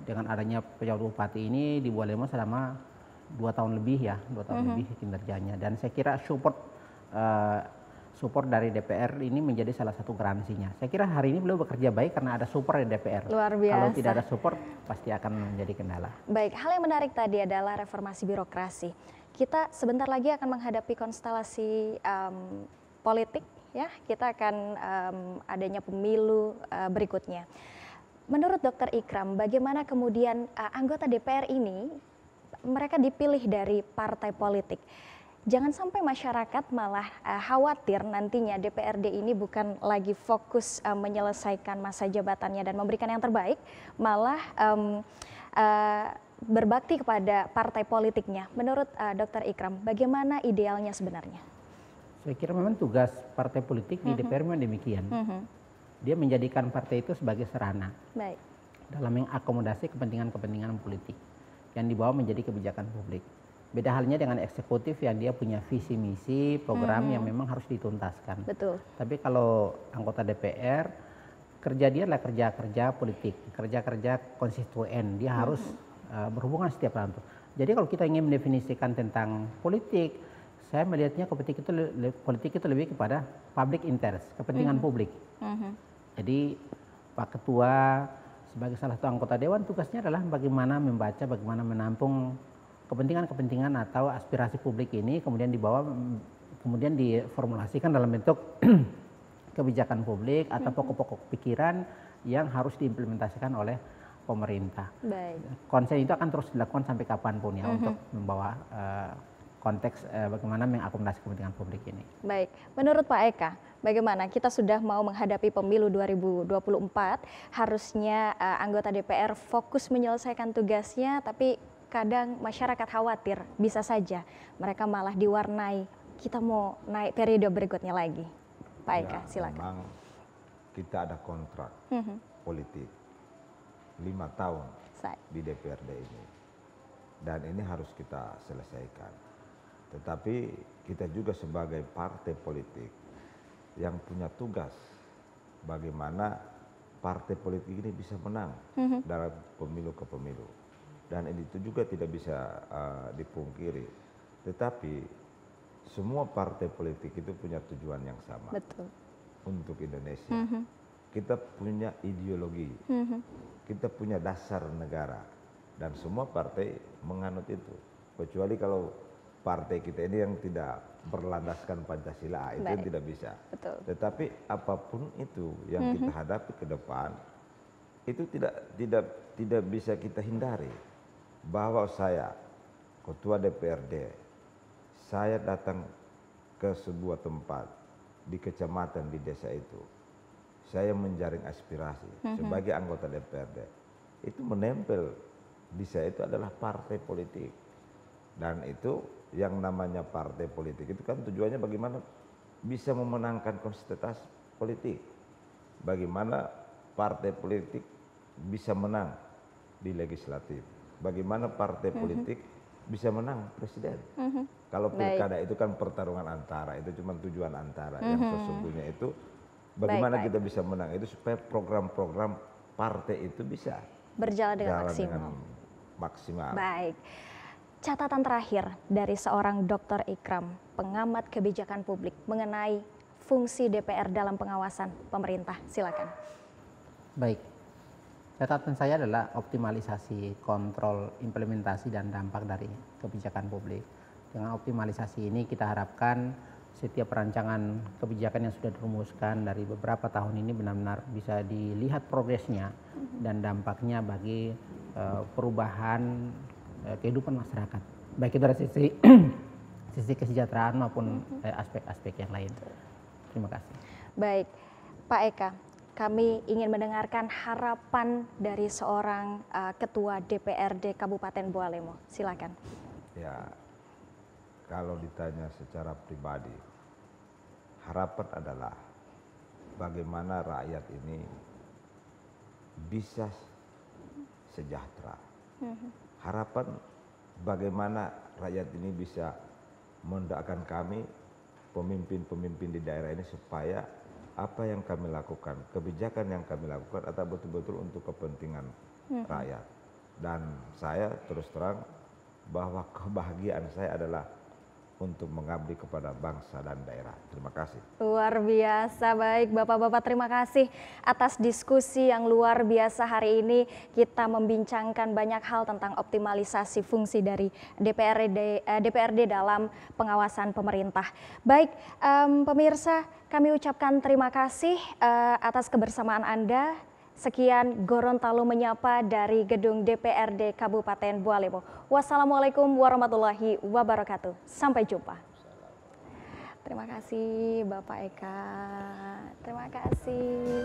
dengan adanya pejabat bupati ini di Bualemo selama 2 tahun lebih ya, 2 tahun lebih kinerjanya. Dan saya kira support dari DPR ini menjadi salah satu garansinya. Saya kira hari ini beliau bekerja baik karena ada support dari DPR. Luar biasa. Kalau tidak ada support pasti akan menjadi kendala. Baik, hal yang menarik tadi adalah reformasi birokrasi. Kita sebentar lagi akan menghadapi konstelasi politik. Ya, kita akan adanya pemilu berikutnya. Menurut Dr. Ikram, bagaimana kemudian anggota DPR ini mereka dipilih dari partai politik? Jangan sampai masyarakat malah khawatir nantinya DPRD ini bukan lagi fokus menyelesaikan masa jabatannya dan memberikan yang terbaik, malah berbakti kepada partai politiknya. Menurut Dr. Ikram, bagaimana idealnya sebenarnya? Saya kira memang tugas partai politik di DPR memang demikian. Dia menjadikan partai itu sebagai sarana dalam mengakomodasi kepentingan-kepentingan politik yang dibawa menjadi kebijakan publik. Beda halnya dengan eksekutif yang dia punya visi misi program yang memang harus dituntaskan. Betul. Tapi kalau anggota DPR kerja dia adalah kerja-kerja politik, kerja-kerja konstituen. Dia harus berhubungan setiap tahun. Jadi kalau kita ingin mendefinisikan tentang politik, saya melihatnya politik itu lebih kepada public interest, kepentingan publik. Jadi Pak Ketua sebagai salah satu anggota Dewan tugasnya adalah bagaimana membaca, bagaimana menampung kepentingan-kepentingan atau aspirasi publik ini kemudian kemudian diformulasikan dalam bentuk kebijakan publik atau pokok-pokok pikiran yang harus diimplementasikan oleh pemerintah. Baik. Konsen itu akan terus dilakukan sampai kapanpun ya untuk membawa konteks bagaimana mengakomodasi kepentingan publik ini. Baik, menurut Pak Eka, bagaimana kita sudah mau menghadapi pemilu 2024, harusnya anggota DPR fokus menyelesaikan tugasnya, tapi kadang masyarakat khawatir bisa saja mereka malah diwarnai, kita mau naik periode berikutnya lagi. Pak Eka, silakan. Memang kita ada kontrak politik 5 tahun di DPRD ini, dan ini harus kita selesaikan. Tetapi kita juga sebagai partai politik yang punya tugas bagaimana partai politik ini bisa menang dalam pemilu ke pemilu. Dan itu juga tidak bisa dipungkiri. Tetapi semua partai politik itu punya tujuan yang sama. Betul. Untuk Indonesia. Kita punya ideologi, kita punya dasar negara, dan semua partai menganut itu. Kecuali kalau partai kita ini yang tidak berlandaskan Pancasila, itu yang tidak bisa. Betul. Tetapi apapun itu yang kita hadapi ke depan, itu tidak bisa kita hindari. Bahwa saya, Ketua DPRD, saya datang ke sebuah tempat di kecamatan, di desa itu, saya menjaring aspirasi sebagai anggota DPRD. Itu menempel di saya itu adalah partai politik. Dan itu yang namanya partai politik itu kan tujuannya bagaimana bisa memenangkan konsentrasi politik. Bagaimana partai politik bisa menang di legislatif. bagaimana partai politik bisa menang presiden. Kalau Baik. pilkada itu kan pertarungan antara, itu cuma tujuan antara. Yang sesungguhnya itu bagaimana Baik. kita bisa menang itu supaya program-program partai itu bisa Berjalan dengan jalan maksimal. dengan maksimal. Baik. Catatan terakhir dari seorang Dr. Ikram, pengamat kebijakan publik mengenai fungsi DPR dalam pengawasan pemerintah. Silakan. Baik, catatan saya adalah optimalisasi kontrol implementasi dan dampak dari kebijakan publik. Dengan optimalisasi ini kita harapkan setiap perancangan kebijakan yang sudah dirumuskan dari beberapa tahun ini benar-benar bisa dilihat progresnya dan dampaknya bagi perubahan kehidupan masyarakat, baik itu dari sisi sisi kesejahteraan maupun aspek-aspek yang lain. Terima kasih. Baik, Pak Eka, kami ingin mendengarkan harapan dari seorang Ketua DPRD Kabupaten Bua Lemo. Silakan. Ya, kalau ditanya secara pribadi, harapan adalah bagaimana rakyat ini bisa sejahtera. Harapan bagaimana rakyat ini bisa mendoakan kami, pemimpin-pemimpin di daerah ini, supaya apa yang kami lakukan, kebijakan yang kami lakukan adalah betul-betul untuk kepentingan rakyat. Dan saya terus terang bahwa kebahagiaan saya adalah untuk mengabdi kepada bangsa dan daerah. Terima kasih. Luar biasa, baik Bapak-Bapak, terima kasih atas diskusi yang luar biasa hari ini. Kita membincangkan banyak hal tentang optimalisasi fungsi dari DPRD dalam pengawasan pemerintah. Baik, pemirsa, kami ucapkan terima kasih atas kebersamaan Anda. Sekian Gorontalo Menyapa dari Gedung DPRD Kabupaten Bua Lemo. Wassalamualaikum warahmatullahi wabarakatuh. Sampai jumpa. Terima kasih Bapak Eka. Terima kasih.